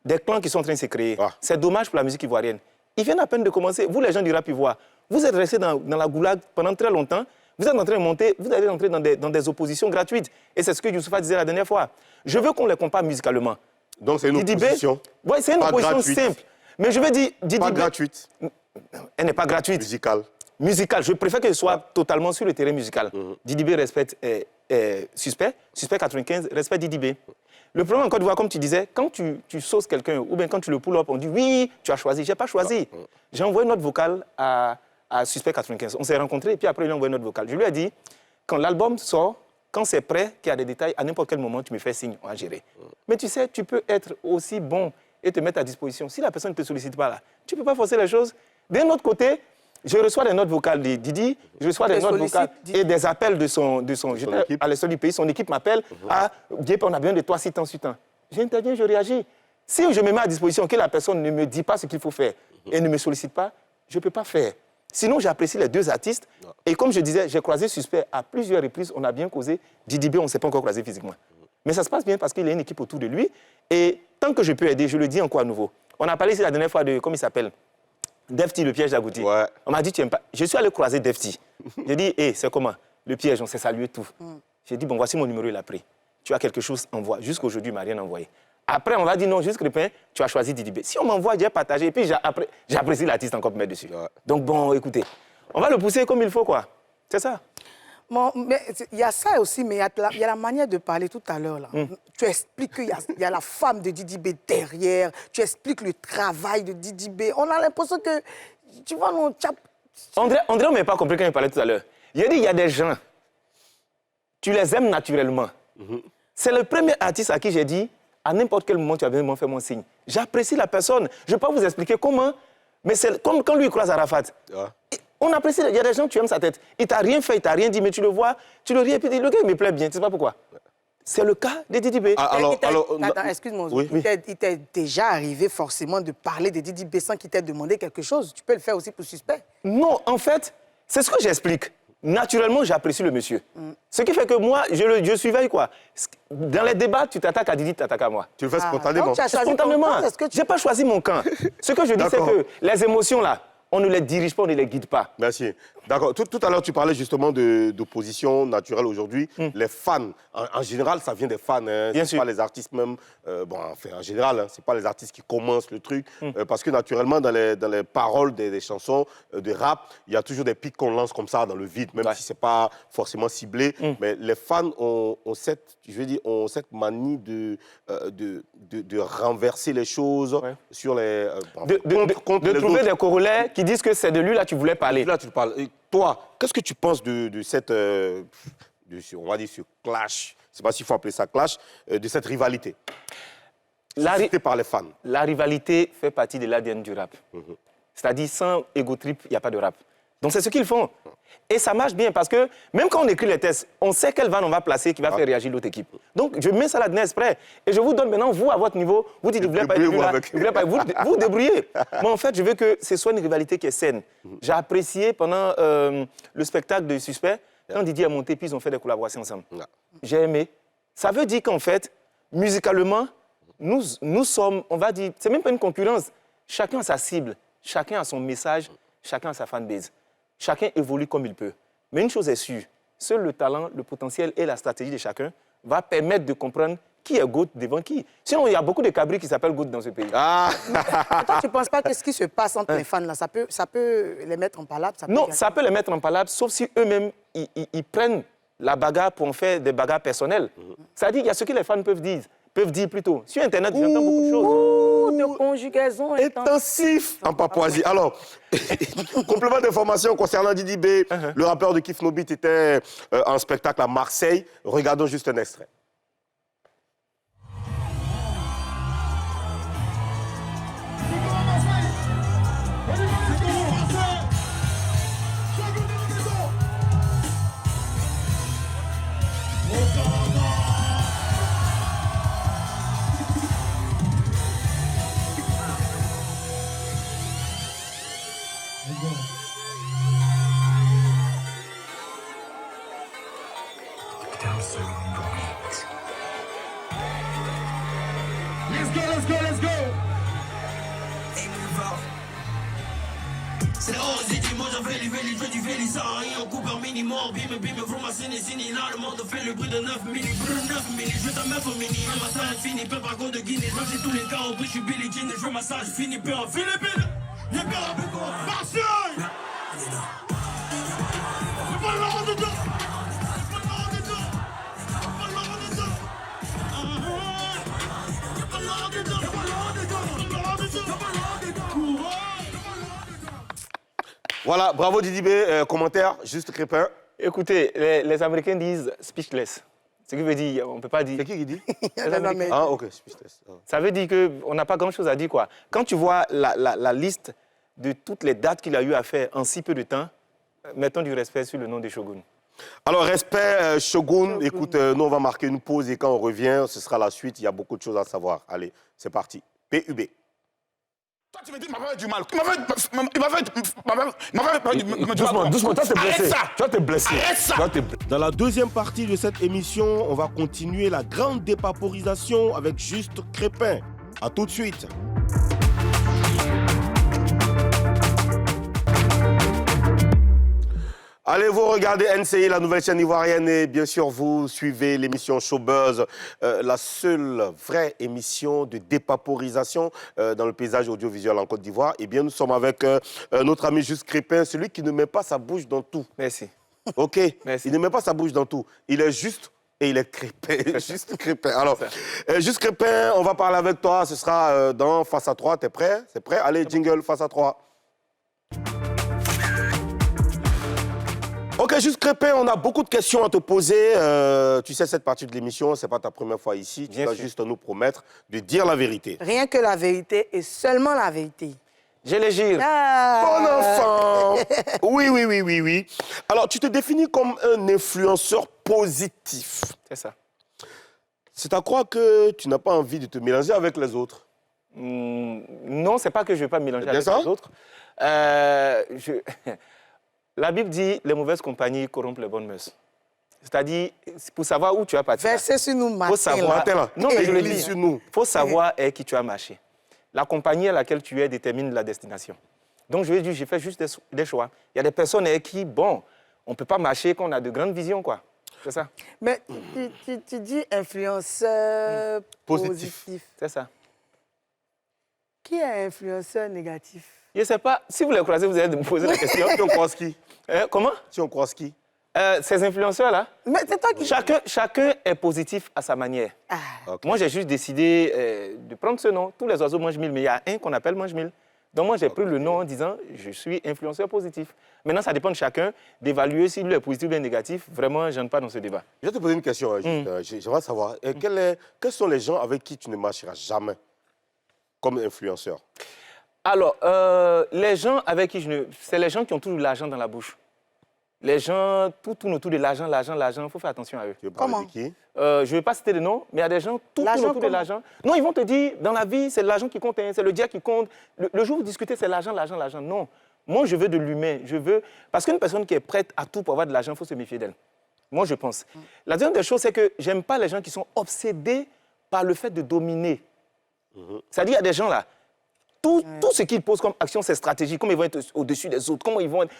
des clans qui sont en train de se créer. C'est dommage pour la musique ivoirienne. Ils viennent à peine de commencer. Vous, les gens du rap ivoire, vous êtes restés dans la goulag pendant très longtemps. Vous êtes en train de monter, vous allez entrer dans des oppositions gratuites. Et c'est ce que Youssoufa disait la dernière fois. Je veux qu'on les compare musicalement. Donc c'est une opposition. Oui, c'est une opposition simple. Mais je veux dire... Pas gratuite. Elle n'est pas gratuite. Musicale. Musicale. Je préfère qu'elle soit totalement sur le terrain musical. Didi B respecte Suspect. Suspect 95 respecte Didi B. Le problème en Côte d'Ivoire, comme tu disais, quand tu sauces quelqu'un ou bien quand tu le pull up, on dit oui, tu as choisi. Je n'ai pas choisi. J'ai envoyé notre vocale à Suspect 95. On s'est rencontrés et puis après, il a envoyé notre vocale. Je lui ai dit, quand l'album sort, quand c'est prêt, qu'il y a des détails, à n'importe quel moment, tu me fais signe, on va gérer. Mais tu sais, tu peux être aussi bon et te mettre à disposition. Si la personne ne te sollicite pas là, tu ne peux pas forcer les choses. D'un autre côté, je reçois des notes vocales de Didi, je reçois des notes vocales et des appels de son j'étais à l'est du pays, son équipe m'appelle, ah, Diep, on a besoin de toi, si tant. J'interviens, je réagis. Si je me mets à disposition, que la personne ne me dit pas ce qu'il faut faire et ne me sollicite pas, je ne peux pas faire. Sinon, j'apprécie les deux artistes. Et comme je disais, j'ai croisé Suspect à plusieurs reprises. On a bien causé. Didi B, on ne s'est pas encore croisé physiquement. Mais ça se passe bien parce qu'il y a une équipe autour de lui. Et tant que je peux aider, je le dis encore à nouveau. On a parlé ici la dernière fois de, comment il s'appelle? Defty, le piège d'Agouti. Ouais. On m'a dit, tu n'aimes pas. Je suis allé croiser Defty. J'ai dit, hé, c'est comment? Le piège, on s'est salué tout. J'ai dit, bon, voici mon numéro, il a pris. Tu as quelque chose, envoie. Jusqu'aujourd'hui, il ne m'a rien envoyé. Après, on va dire non, juste Crépin, tu as choisi Didi B. Si on m'envoie, j'ai partagé, et puis j'apprécie l'artiste encore pour mettre dessus. Ouais. Donc bon, écoutez, on va le pousser comme il faut, quoi. C'est ça. Bon, mais il y a ça aussi, mais il y a la manière de parler tout à l'heure. Tu expliques qu'il y a la femme de Didi B derrière, tu expliques le travail de Didi B. On a l'impression que, tu vois, non... André, on ne m'a pas compris quand il parlait tout à l'heure. Il a dit, il y a des gens, tu les aimes naturellement. C'est le premier artiste à qui j'ai dit, à n'importe quel moment, tu as besoin de faire mon signe. J'apprécie la personne. Je ne vais pas vous expliquer comment, mais c'est comme quand lui il croise Arafat. On apprécie, il y a des gens, tu aimes sa tête. Il t'a rien fait, il t'a rien dit, mais tu le vois, tu le ris, et puis le gars, il me plaît bien. Tu sais pas pourquoi? C'est le cas de Didi B. Attends, excuse-moi. Oui. Il t'est déjà arrivé forcément de parler de Didi B sans qu'il t'ait demandé quelque chose. Tu peux le faire aussi pour Suspect. Non, en fait, c'est ce que j'explique. Naturellement, j'apprécie le monsieur. Ce qui fait que moi, je surveille quoi. Dans les débats, tu t'attaques à Didi, tu t'attaques à moi. Tu le fais spontanément. Donc, Spontanément. Je n'ai pas choisi mon camp. Ce que je dis, c'est que les émotions là, On ne les dirige pas, on ne les guide pas. Merci. D'accord. Tout à l'heure, tu parlais justement d'opposition naturelle aujourd'hui. Les fans, en général, ça vient des fans. Hein. Bien C'est sûr. pas les artistes même. Enfin, en général, hein, c'est pas les artistes qui commencent le truc. Parce que naturellement, dans les paroles des chansons de rap, il y a toujours des pics qu'on lance comme ça dans le vide, même si c'est pas forcément ciblé. Mais les fans ont cette manie de renverser les choses sur les contre De les trouver autres. des corollaires qui disent que c'est de lui là tu voulais parler. Là, tu parles. Et toi, qu'est-ce que tu penses de cette, on va dire, ce clash, je ne sais pas s'il faut appeler ça clash, de cette rivalité suscitée par les fans? La rivalité fait partie de l'ADN du rap. C'est-à-dire, sans ego trip, il n'y a pas de rap. Donc, c'est ce qu'ils font. Et ça marche bien parce que même quand on écrit les tests, on sait quelle vanne on va placer qui va faire réagir l'autre équipe. Donc, je mets ça là-dedans exprès. Et je vous donne maintenant, vous, à votre niveau, vous dites, vous ne voulez pas être là, vous voulez pas, vous débrouillez. Moi, en fait, je veux que ce soit une rivalité qui est saine. J'ai apprécié pendant le spectacle de Suspect, quand Didier est monté, puis ils ont fait des collaborations ensemble. J'ai aimé. Ça veut dire qu'en fait, musicalement, nous sommes, on va dire, c'est même pas une concurrence. Chacun a sa cible, chacun a son message, chacun a sa fanbase. Chacun évolue comme il peut. Mais une chose est sûre, seul le talent, le potentiel et la stratégie de chacun va permettre de comprendre qui est GOAT devant qui. Sinon, il y a beaucoup de cabris qui s'appellent GOAT dans ce pays. Ah. Et toi, tu ne penses pas que ce qui se passe entre les fans, là, ça peut les mettre en palabre? Non, ça peut les mettre en palabre, sauf si eux-mêmes, ils prennent la bagarre pour en faire des bagarres personnelles. C'est-à-dire qu'il y a ce que les fans peuvent dire plutôt. Sur Internet, j'entends beaucoup de choses. De conjugaison Intensif en Papouasie. Alors, complément d'information concernant Didi B, le rappeur de Kif No Beat était en spectacle à Marseille. Regardons juste un extrait. Let's go. C'est osé, dis-moi j'en fais les vélis, je dis vélis, ça a rien, on coupe un mini mort, bim, vroom, ma sini, là, le monde fait le bruit de 9 milli, 9 milli, je ta meuf au mini, un massage fini, peu par contre de Guinée, je tous les gars, au prix, je suis Billie Jean, je veux massage fini, peu en Philippines, y'a bien un peu quoi, Marseille! C'est pas le marron de dos! Voilà, bravo Didi B. Commentaire, juste Crépin. Écoutez, les Américains disent speechless. Ce qui veut dire, on ne peut pas dire... C'est qui dit? Les Américains. Ah, ok, speechless. Ça veut dire qu'on n'a pas grand-chose à dire, quoi. Quand tu vois la liste de toutes les dates qu'il a eu à faire en si peu de temps, mettons du respect sur le nom de Shogun. Alors, respect, Shogun. Écoute, nous, on va marquer une pause et quand on revient, ce sera la suite. Il y a beaucoup de choses à savoir. Allez, c'est parti. PUB. Toi, tu me dis, il m'a fait du mal. Il m'a fait Doucement, toi, t'es blessé. Arrête ça. Toi, t'es blessé. Arrête ça. Dans la deuxième partie de cette émission, on va continuer la grande dépaporisation avec Juste Crépin. À tout de suite. Allez, vous regardez NCI, la nouvelle chaîne ivoirienne, et bien sûr, vous suivez l'émission Showbuzz, la seule vraie émission de dépaporisation dans le paysage audiovisuel en Côte d'Ivoire. Eh bien, nous sommes avec notre ami Juste Crépin, celui qui ne met pas sa bouche dans tout. Merci. OK? Merci. Il ne met pas sa bouche dans tout. Il est juste et il est Crépin. Juste Crépin. Alors, Juste Crépin, on va parler avec toi. Ce sera dans Face à 3. T'es prêt? C'est prêt? Allez, jingle, Face à 3. Ok, Juste Crépin, on a beaucoup de questions à te poser. Tu sais, cette partie de l'émission, ce n'est pas ta première fois ici. Tu dois juste nous promettre de dire la vérité. Rien que la vérité et seulement la vérité. Je les gire. Bon enfant. Oui. Alors, tu te définis comme un influenceur positif. C'est ça. C'est à croire que tu n'as pas envie de te mélanger avec les autres. Non, c'est pas que je ne vais pas me mélanger avec ça? les autres. La Bible dit les mauvaises compagnies corrompent les bonnes mœurs. C'est-à-dire, pour savoir où tu as parti. Versez sur nous, faut savoir. Non, mais je le dis. Il faut savoir avec qui tu as marché. La compagnie à laquelle tu es détermine la destination. Donc, je lui ai dit, j'ai fait juste des choix. Il y a des personnes avec qui, bon, on ne peut pas marcher quand on a de grandes visions, quoi. C'est ça. Mais tu dis influenceur Positif. positif. C'est ça. Qui est influenceur négatif? Je ne sais pas, si vous les croisez, vous allez me poser la question. Si on croise qui? Comment? Si on croise qui? Ces influenceurs-là, Mais c'est toi qui... chacun est positif à sa manière. Ok. Moi, j'ai juste décidé de prendre ce nom. Tous les oiseaux mangent mille, mais il y a un qu'on appelle mange-mille. Donc, moi, j'ai pris le nom en disant je suis influenceur positif. Maintenant, ça dépend de chacun d'évaluer si lui est positif ou bien négatif. Vraiment, je n'entre pas dans ce débat. Je vais te poser une question. J'aimerais savoir, quels sont les gens avec qui tu ne marcheras jamais comme influenceur? Alors, les gens avec qui je ne... C'est les gens qui ont toujours l'argent dans la bouche. Les gens, tout tourne autour de l'argent, il faut faire attention à eux. Tu veux parler Comment? de qui? Je ne vais pas citer de nom, mais il y a des gens, tout tourne L'argent autour de comment? l'argent. Non, ils vont te dire, dans la vie, c'est l'argent qui compte, hein, c'est le dia qui compte. Le jour où vous discutez, c'est l'argent. Non. Moi, je veux de l'humain. Parce qu'une personne qui est prête à tout pour avoir de l'argent, il faut se méfier d'elle. Moi, je pense. La deuxième des choses, c'est que j'aime pas les gens qui sont obsédés par le fait de dominer. C'est-à-dire, il y a des gens là, tout ce qu'ils posent comme action, c'est stratégique. Comment ils vont être au-dessus des autres, comment ils vont être...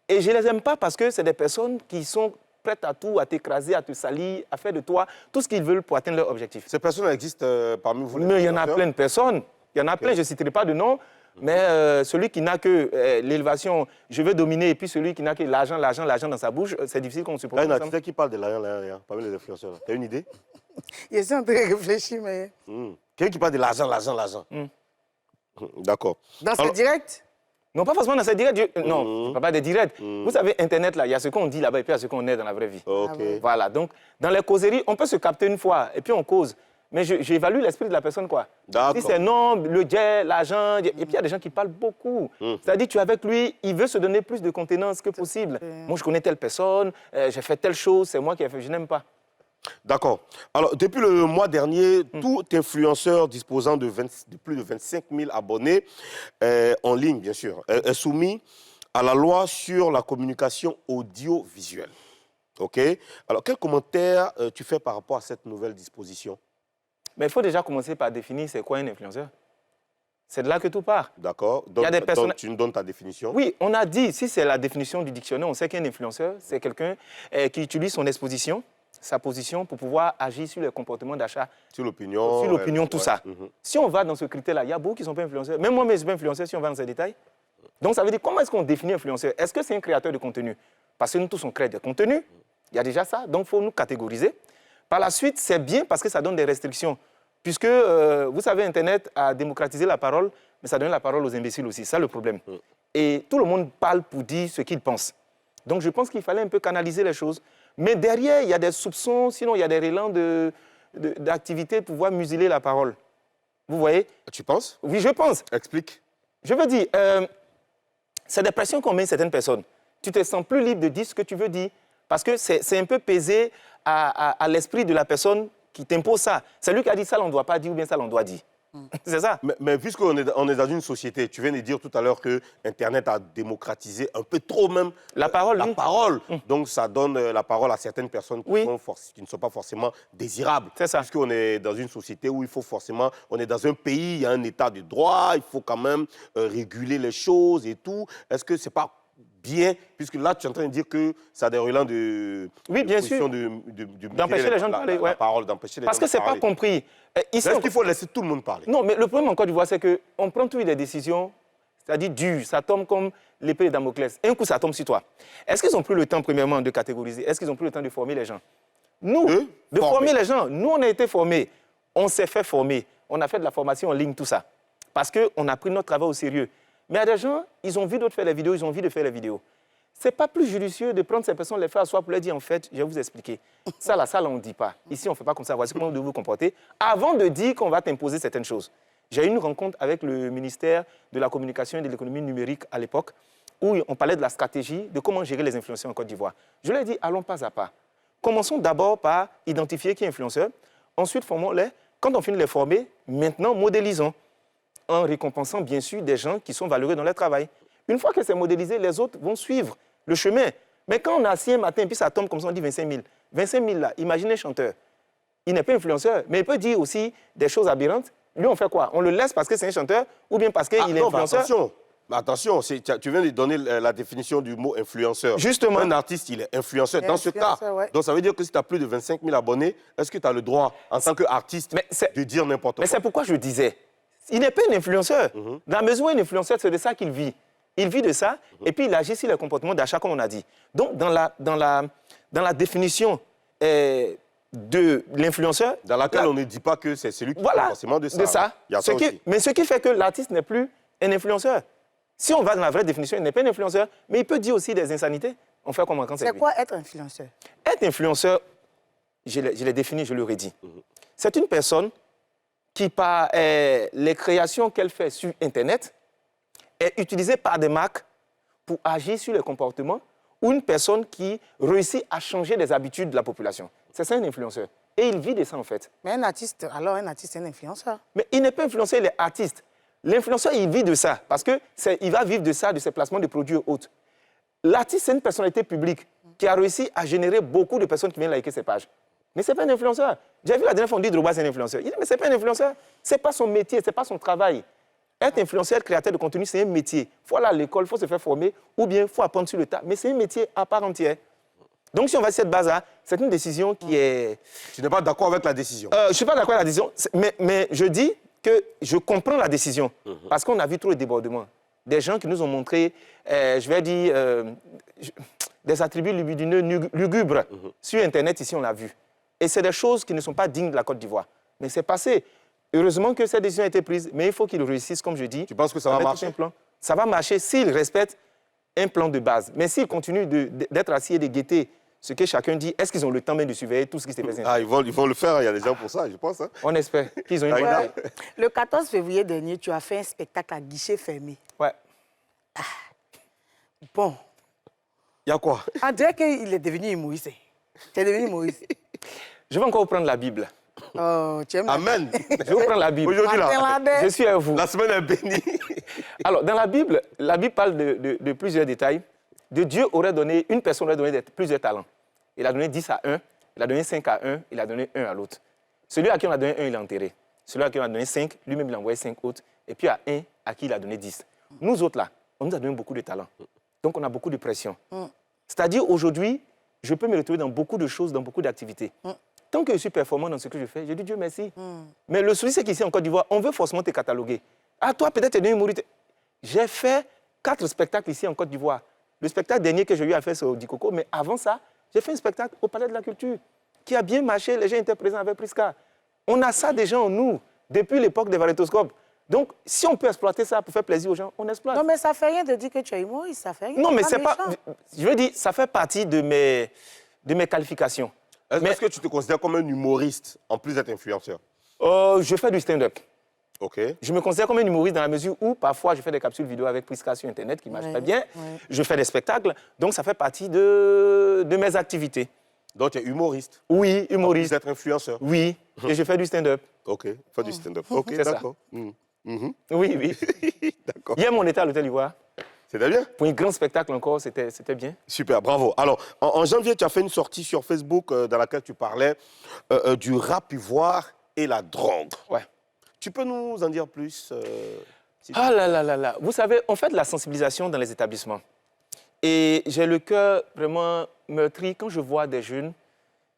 Et je ne les aime pas parce que c'est des personnes qui sont prêtes à tout, à t'écraser, à te salir, à faire de toi tout ce qu'ils veulent pour atteindre leur objectif. Ces personnes existent parmi vous? Mais il y en a plein de personnes. Il y en a plein, je ne citerai pas de nom. Mais celui qui n'a que l'élévation, je veux dominer, et puis celui qui n'a que l'argent dans sa bouche, c'est difficile qu'on se Là, il y en a ensemble. qui parle de l'argent, parmi les influenceurs. Tu as une idée? Je suis en train de réfléchir, mais... Quelqu'un qui parle de l'argent. D'accord. Dans ce Alors- direct? Non, pas forcément dans cette directs. Non, je ne parle pas des directs. Vous savez, Internet, là, il y a ce qu'on dit là-bas et puis il y a ce qu'on est dans la vraie vie. Ok. Voilà, donc dans les causeries, on peut se capter une fois et puis on cause. Mais j'évalue l'esprit de la personne, quoi. D'accord. Si c'est non, le jet, l'argent, et puis il y a des gens qui parlent beaucoup. C'est-à-dire, tu es avec lui, il veut se donner plus de contenance que possible. Moi, je connais telle personne, j'ai fait telle chose, c'est moi qui ai fait, je n'aime pas. D'accord. Alors, depuis le mois dernier, tout influenceur disposant de plus de 25 000 abonnés, en ligne, bien sûr, est soumis à la loi sur la communication audiovisuelle. OK? Alors, quel commentaire tu fais par rapport à cette nouvelle disposition? Mais il faut déjà commencer par définir c'est quoi un influenceur. C'est de là que tout part. D'accord. Il y a des personnes- Donc, tu nous donnes ta définition? Oui, on a dit, si c'est la définition du dictionnaire, on sait qu'un influenceur, c'est quelqu'un qui utilise son exposition, sa position pour pouvoir agir sur les comportements d'achat, Sur l'opinion. sur l'opinion, tout ouais. ça. Si on va dans ce critère-là, il y a beaucoup qui ne sont pas influenceurs. Même moi, je ne suis pas influenceur si on va dans ces détails. Donc, ça veut dire, comment est-ce qu'on définit influenceur? Est-ce que c'est un créateur de contenu? Parce que nous tous, on crée des contenus. Il y a déjà ça, donc il faut nous catégoriser. Par la suite, c'est bien parce que ça donne des restrictions. Puisque, vous savez, Internet a démocratisé la parole, mais ça donne la parole aux imbéciles aussi. C'est ça le problème. Et tout le monde parle pour dire ce qu'il pense. Donc, je pense qu'il fallait un peu canaliser les choses. Mais derrière, il y a des soupçons, sinon il y a des relents d'activité pour pouvoir museler la parole. Vous voyez? Tu penses? Oui, je pense. Explique. Je veux dire, c'est des pressions qu'on met certaines personnes. Tu te sens plus libre de dire ce que tu veux dire. Parce que c'est un peu pesé à l'esprit de la personne qui t'impose ça. C'est lui qui a dit ça, on ne doit pas dire ou bien ça, on doit dire. C'est ça. Mais puisqu'on est dans une société, tu viens de dire tout à l'heure que Internet a démocratisé un peu trop même La parole, la oui. parole. Donc, ça donne la parole à certaines personnes qui, Oui. qui ne sont pas forcément désirables. C'est ça. Puisqu'on est dans une société où il faut forcément... On est dans un pays, il y a un état de droit, il faut quand même réguler les choses et tout. Est-ce que c'est pas bien, puisque là, tu es en train de dire que ça a des relents de... Oui, bien sûr. D'empêcher les gens de parler, la ouais. parole, d'empêcher les Parce gens que de ce n'est pas parler. compris. Ici, Est-ce qu'il faut laisser tout le monde parler? Non, mais le problème en Côte d'Ivoire, c'est qu'on prend toujours des décisions, c'est-à-dire dures. Ça tombe comme l'épée de Damoclès. Un coup, ça tombe sur toi. Est-ce qu'ils n'ont plus le temps, premièrement, de catégoriser? Est-ce qu'ils n'ont plus le temps de former les gens? Nous, de former les gens. Nous, on a été formés. On s'est fait former. On a fait de la formation en ligne, tout ça. Parce qu'on a pris notre travail au sérieux. Mais il y a des gens, ils ont envie d'autres faire les vidéos, ils ont envie de faire les vidéos. Ce n'est pas plus judicieux de prendre ces personnes, les faire asseoir pour leur dire, en fait, je vais vous expliquer. Ça, là, on ne dit pas. Ici, on ne fait pas comme ça. Voici comment vous devez vous comporter avant de dire qu'on va t'imposer certaines choses. J'ai eu une rencontre avec le ministère de la Communication et de l'économie numérique à l'époque, où on parlait de la stratégie, de comment gérer les influenceurs en Côte d'Ivoire. Je leur ai dit, allons pas à pas. Commençons d'abord par identifier qui est influenceur. Ensuite, formons-les. Quand on finit de les former, maintenant, modélisons. En récompensant, bien sûr, des gens qui sont valeureux dans leur travail. Une fois que c'est modélisé, les autres vont suivre le chemin. Mais quand on a assis un matin, puis ça tombe comme ça, on dit 25 000. 25 000 là, imaginez chanteur. Il n'est pas influenceur, mais il peut dire aussi des choses aberrantes. Lui, on fait quoi? On le laisse parce que c'est un chanteur ou bien parce qu'il est non, influenceur? attention. Mais attention, tu viens de donner la définition du mot influenceur. Justement. Un artiste, il est influenceur. Dans ce cas, Influenceur, ouais. donc ça veut dire que si tu as plus de 25 000 abonnés, est-ce que tu as le droit, en tant qu'artiste, de dire n'importe quoi? Mais c'est pourquoi je disais, il n'est pas un influenceur. Dans la mesure où un influenceur, c'est de ça qu'il vit. Il vit de ça, et puis il agit sur les comportements d'achat, comme on a dit. Donc, dans la définition de l'influenceur... Dans laquelle on ne dit pas que c'est celui qui fait forcément de ça. Il y a ça aussi. Mais ce qui fait que l'artiste n'est plus un influenceur. Si on va dans la vraie définition, il n'est pas un influenceur, mais il peut dire aussi des insanités. On fait comment quand c'est lui. C'est quoi être influenceur? Être influenceur, je l'ai défini, je l'aurais dit. C'est une personne qui, par les créations qu'elle fait sur Internet, est utilisée par des marques pour agir sur les comportements ou une personne qui réussit à changer les habitudes de la population. C'est ça un influenceur. Et il vit de ça, en fait. Mais un artiste, alors un artiste, c'est un influenceur. Mais il n'est pas influenceur, il est artiste. L'influenceur, il vit de ça, parce qu'il va vivre de ça, de ses placements de produits et autres. L'artiste, c'est une personnalité publique qui a réussi à générer beaucoup de personnes qui viennent liker ses pages. Mais ce n'est pas un influenceur. J'ai vu la dernière fois, on dit Drogba, c'est un influenceur. Il dit, mais ce n'est pas un influenceur. Ce n'est pas son métier, ce n'est pas son travail. Être influenceur, créateur de contenu, c'est un métier. Il faut aller à l'école, il faut se faire former, ou bien il faut apprendre sur le tas. Mais c'est un métier à part entière. Donc, si on va sur cette base-là, c'est une décision qui est... Tu n'es pas d'accord avec la décision? Je ne suis pas d'accord avec la décision, mais je dis que je comprends la décision, parce qu'on a vu trop de débordements. Des gens qui nous ont montré, je vais dire, des attributs libidineux lugubres sur Internet, ici, on l'a vu. Et c'est des choses qui ne sont pas dignes de la Côte d'Ivoire. Mais c'est passé. Heureusement que cette décision a été prise, mais il faut qu'ils réussissent, comme je dis. Tu penses que ça va marcher? Ça va marcher s'ils respectent un plan de base. Mais s'ils continuent d'être assis et de guetter ce que chacun dit, est-ce qu'ils ont le temps même de surveiller tout ce qui s'est passé? Ah, ils vont le faire, il y a des gens pour ça, je pense. Hein. On espère qu'ils ont une bonne idée. Le 14 février dernier, tu as fait un spectacle à guichet fermé. Ouais. Bon. Il y a quoi? On dirait qu'il est devenu humoriste. Tu es devenu humoriste. Je vais encore prendre la Bible. Oh, tu aimes Amen. Je vais vous prendre la Bible. Aujourd'hui, je suis à vous. La semaine est bénie. Alors, dans la Bible parle de plusieurs détails. Dieu aurait donné, une personne aurait donné plusieurs talents. Il a donné 10 à un, il a donné 5 à un, il a donné 1 à l'autre. Celui à qui on a donné 1, il est enterré. Celui à qui on a donné 5, lui-même, il a envoyé 5 autres. Et puis, à un à qui il a donné 10. Nous autres, là, on nous a donné beaucoup de talents. Donc, on a beaucoup de pression. C'est-à-dire, aujourd'hui, je peux me retrouver dans beaucoup de choses, dans beaucoup d'activités. Tant que je suis performant dans ce que je fais, je dis Dieu merci. Mais le souci, c'est qu'ici, en Côte d'Ivoire, on veut forcément te cataloguer. Ah, toi, peut-être, tu es devenu humoriste. J'ai fait 4 spectacles ici en Côte d'Ivoire. Le spectacle dernier que j'ai eu à faire, c'est au Dikoko. Mais avant ça, j'ai fait un spectacle au Palais de la Culture qui a bien marché. Les gens étaient présents avec Prisca. On a ça déjà en nous, depuis l'époque des variétoscopes. Donc, si on peut exploiter ça pour faire plaisir aux gens, on exploite. Non, mais ça ne fait rien de dire que tu es humoriste. Ça fait rien. Non, mais c'est pas... Je veux dire, ça fait partie de mes qualifications. Est-ce que tu te considères comme un humoriste, en plus d'être influenceur? Je fais du stand-up. OK. Je me considère comme un humoriste dans la mesure où, parfois, je fais des capsules vidéo avec Prisca sur Internet qui marchent très bien. Je fais des spectacles. Donc, ça fait partie de mes activités. Donc, tu es humoriste? Oui, humoriste. En plus d'être influenceur? Oui, et je fais du stand-up. OK, fais du stand-up. OK, d'accord. Oui, oui. D'accord. Hier, on était à l'Hôtel Ivoire. C'était bien? Pour un grand spectacle encore, c'était bien. Super, bravo. Alors, en janvier, tu as fait une sortie sur Facebook dans laquelle tu parlais du rap ivoire et la drogue. Ouais. Tu peux nous en dire plus Ah là là là là. Vous savez, on fait de la sensibilisation dans les établissements. Et j'ai le cœur vraiment meurtri quand je vois des jeunes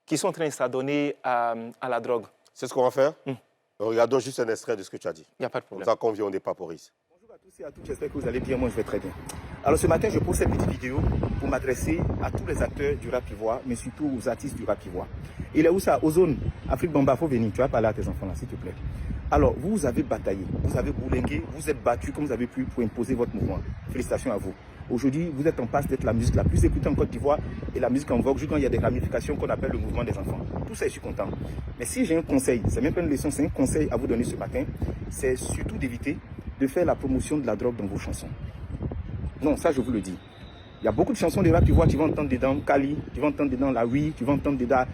qui sont en train de s'adonner à la drogue. C'est ce qu'on va faire? Regardons juste un extrait de ce que tu as dit. Il n'y a pas de problème. Comme ça qu'on vient, on dépaporise. Bonjour à tous et à toutes, j'espère que vous allez bien, moi je vais très bien. Alors ce matin, je pose cette petite vidéo pour m'adresser à tous les acteurs du rap ivoire, mais surtout aux artistes du rap ivoire. Il est où ça? Ozone, Afrique Bamba, faut venir, tu vas parler à tes enfants là, s'il te plaît. Alors, vous avez bataillé, vous avez bourlingué, vous êtes battu comme vous avez pu pour imposer votre mouvement. Félicitations à vous. Aujourd'hui, vous êtes en passe d'être la musique la plus écoutée en Côte d'Ivoire et la musique en vogue, juste quand il y a des ramifications qu'on appelle le mouvement des enfants. Tout ça, je suis content. Mais si j'ai un conseil, c'est même pas une leçon, c'est un conseil à vous donner ce matin, c'est surtout d'éviter de faire la promotion de la drogue dans vos chansons. Non, ça, je vous le dis. Il y a beaucoup de chansons de rap ivoire, tu vas entendre dedans Kali, tu vas entendre dedans La Oui, tu vas entendre dedans,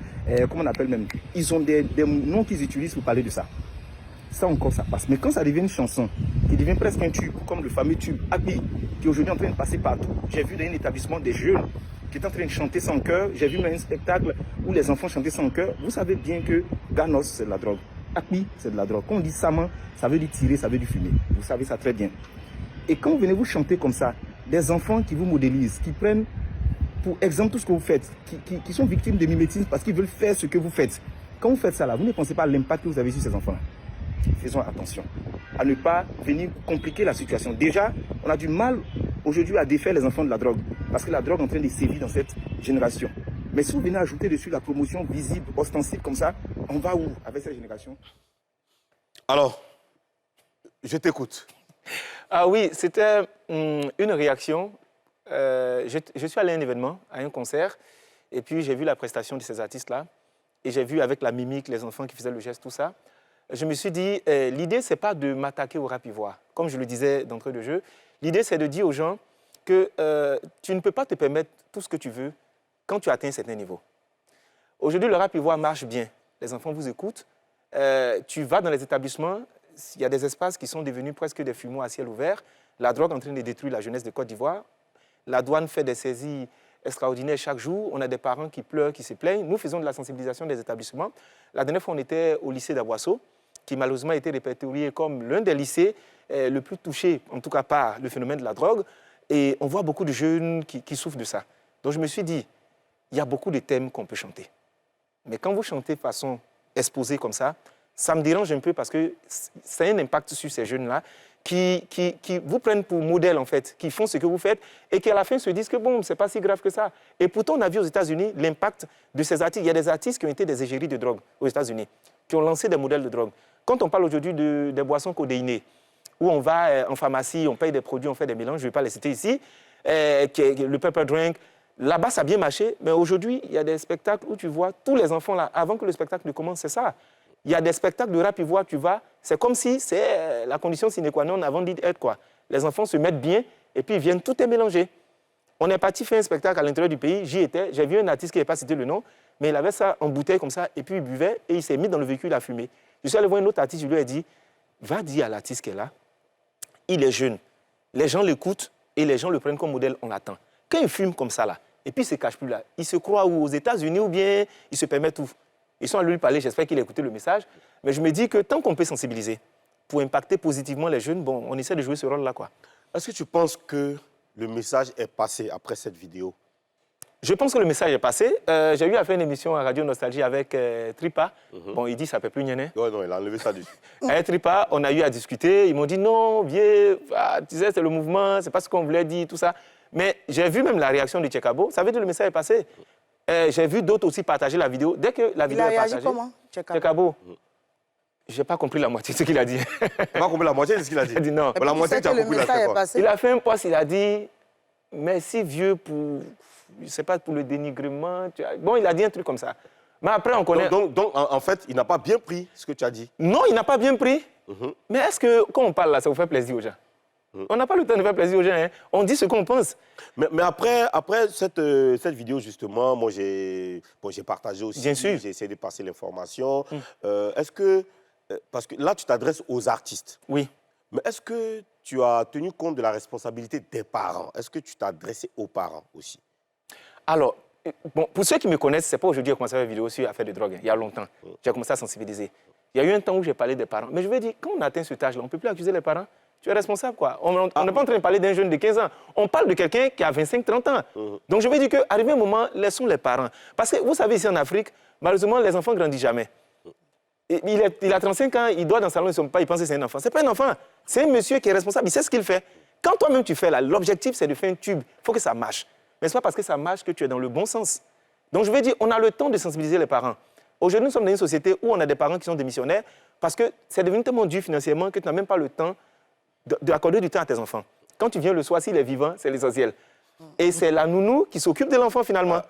comment on appelle même. Ils ont des noms qu'ils utilisent pour parler de ça. Ça encore, ça passe. Mais quand ça devient une chanson, qui devient presque un tube, comme le fameux tube Happy, qui est aujourd'hui en train de passer partout. J'ai vu dans un établissement des jeunes qui étaient en train de chanter sans cœur. J'ai vu dans un spectacle où les enfants chantaient sans cœur. Vous savez bien que Ganos, c'est de la drogue. Happy, c'est de la drogue. Quand on dit Saman, ça veut dire tirer, ça veut dire fumer. Vous savez ça très bien. Et quand vous venez vous chanter comme ça, des enfants qui vous modélisent, qui prennent pour exemple tout ce que vous faites, qui sont victimes de mimétisme parce qu'ils veulent faire ce que vous faites. Quand vous faites ça là, vous ne pensez pas à l'impact que vous avez sur ces enfants-là. Faisons attention à ne pas venir compliquer la situation. Déjà, on a du mal aujourd'hui à défaire les enfants de la drogue parce que la drogue est en train de sévir dans cette génération. Mais si vous venez ajouter dessus la promotion visible, ostensible comme ça, on va où avec cette génération? Alors, je t'écoute. Ah oui, c'était une réaction. Je suis allé à un événement, à un concert, et puis j'ai vu la prestation de ces artistes-là, et j'ai vu avec la mimique, les enfants qui faisaient le geste, tout ça. Je me suis dit, l'idée, ce n'est pas de m'attaquer au rap ivoire, comme je le disais d'entrée de jeu. L'idée, c'est de dire aux gens que tu ne peux pas te permettre tout ce que tu veux quand tu atteins un certain niveau. Aujourd'hui, le rap ivoire marche bien. Les enfants vous écoutent. Tu vas dans les établissements, il y a des espaces qui sont devenus presque des fumeaux à ciel ouvert. La drogue est en train de détruire la jeunesse de Côte d'Ivoire. La douane fait des saisies extraordinaires chaque jour. On a des parents qui pleurent, qui se plaignent. Nous faisons de la sensibilisation des établissements. La dernière fois, on était au lycée d'Aboisseau, qui malheureusement a été répertorié comme l'un des lycées le plus touchés, en tout cas par le phénomène de la drogue. Et on voit beaucoup de jeunes qui souffrent de ça. Donc je me suis dit, il y a beaucoup de thèmes qu'on peut chanter. Mais quand vous chantez de façon exposée comme ça me dérange un peu parce que ça a un impact sur ces jeunes-là qui vous prennent pour modèle, en fait, qui font ce que vous faites et qui, à la fin, se disent que, bon, c'est pas si grave que ça. Et pourtant, on a vu aux États-Unis l'impact de ces artistes. Il y a des artistes qui ont été des égéries de drogue aux États-Unis, qui ont lancé des modèles de drogue. Quand on parle aujourd'hui des boissons codéinées, où on va en pharmacie, on paye des produits, on fait des mélanges, je ne vais pas les citer ici, le pepper drink, là-bas, ça a bien marché, mais aujourd'hui, il y a des spectacles où tu vois tous les enfants là, avant que le spectacle ne commence, c'est ça. Il y a des spectacles de rap ivoire, tu vas, c'est comme si c'est la condition sine qua non avant d'y être, quoi. Les enfants se mettent bien et puis ils viennent, tout est mélangé. On est parti faire un spectacle à l'intérieur du pays, j'y étais, j'ai vu un artiste qui n'avait pas cité le nom, mais il avait ça en bouteille comme ça, et puis il buvait et il s'est mis dans le véhicule à fumer. Je suis allé voir un autre artiste, je lui ai dit, va dire à l'artiste qui est là, il est jeune, les gens l'écoutent et les gens le prennent comme modèle, on l'attend. Quand il fume comme ça là, et puis il ne se cache plus là, il se croit où, aux États-Unis ou bien il se permet tout. Ils sont allés lui parler, j'espère qu'il a écouté le message. Mais je me dis que tant qu'on peut sensibiliser pour impacter positivement les jeunes, bon, on essaie de jouer ce rôle-là, quoi. Est-ce que tu penses que le message est passé après cette vidéo? Je pense que le message est passé. J'ai eu à faire une émission à Radio Nostalgie avec Tripa. Bon, il dit ça ne peut plus n'y aller. Ouais, non, il a enlevé ça dessus. Avec Tripa, on a eu à discuter. Ils m'ont dit non, viens, tu sais, c'est le mouvement, c'est pas ce qu'on voulait dire, tout ça. Mais j'ai vu même la réaction de Tchekabo. Ça veut dire que le message est passé. J'ai vu d'autres aussi partager la vidéo. Dès que la vidéo est partagée... Il a réagi comment, Tchekabo? Je n'ai pas compris la moitié de ce qu'il a dit. Tu n'as pas compris la moitié de ce qu'il a dit? Il a dit non. La moitié, tu as compris la quoi? Il a fait un post, il a dit merci vieux pour, je ne sais pas, pour le dénigrement. Bon, il a dit un truc comme ça. Mais après, on connaît... Donc en fait, il n'a pas bien pris ce que tu as dit? Non, il n'a pas bien pris. Mais est-ce que, quand on parle là, ça vous fait plaisir aux gens? On n'a pas le temps de faire plaisir aux gens, hein. On dit ce qu'on pense. Mais après cette vidéo, justement, moi, j'ai partagé aussi. Bien sûr. J'ai essayé de passer l'information. Est-ce que... Parce que là, tu t'adresses aux artistes. Oui. Mais est-ce que tu as tenu compte de la responsabilité des parents? Est-ce que tu t'es adressé aux parents aussi? Alors, bon, pour ceux qui me connaissent, ce n'est pas aujourd'hui que j'ai commencé à faire des vidéos sur l'affaire de drogue. Il y a longtemps. J'ai commencé à sensibiliser. Il y a eu un temps où j'ai parlé des parents. Mais je veux dire, quand on atteint cet âge-là, on ne peut plus accuser les parents. Tu es responsable, quoi. On n'est pas en train de parler d'un jeune de 15 ans. On parle de quelqu'un qui a 25-30 ans. Donc, je veux dire qu'arrivé un moment, laissons les parents. Parce que, vous savez, ici en Afrique, malheureusement, les enfants ne grandissent jamais. Il a 35 ans, il doit dans le salon, il pense que c'est un enfant. Ce n'est pas un enfant. C'est un monsieur qui est responsable, il sait ce qu'il fait. Quand toi-même tu fais là, l'objectif, c'est de faire un tube. Il faut que ça marche. Mais ce n'est pas parce que ça marche que tu es dans le bon sens. Donc, je veux dire, on a le temps de sensibiliser les parents. Aujourd'hui, nous sommes dans une société où on a des parents qui sont démissionnaires parce que c'est devenu tellement dur financièrement que tu n'as même pas le temps d'accorder du temps à tes enfants. Quand tu viens le soir, s'il est vivant, c'est l'essentiel. Et c'est la nounou qui s'occupe de l'enfant finalement.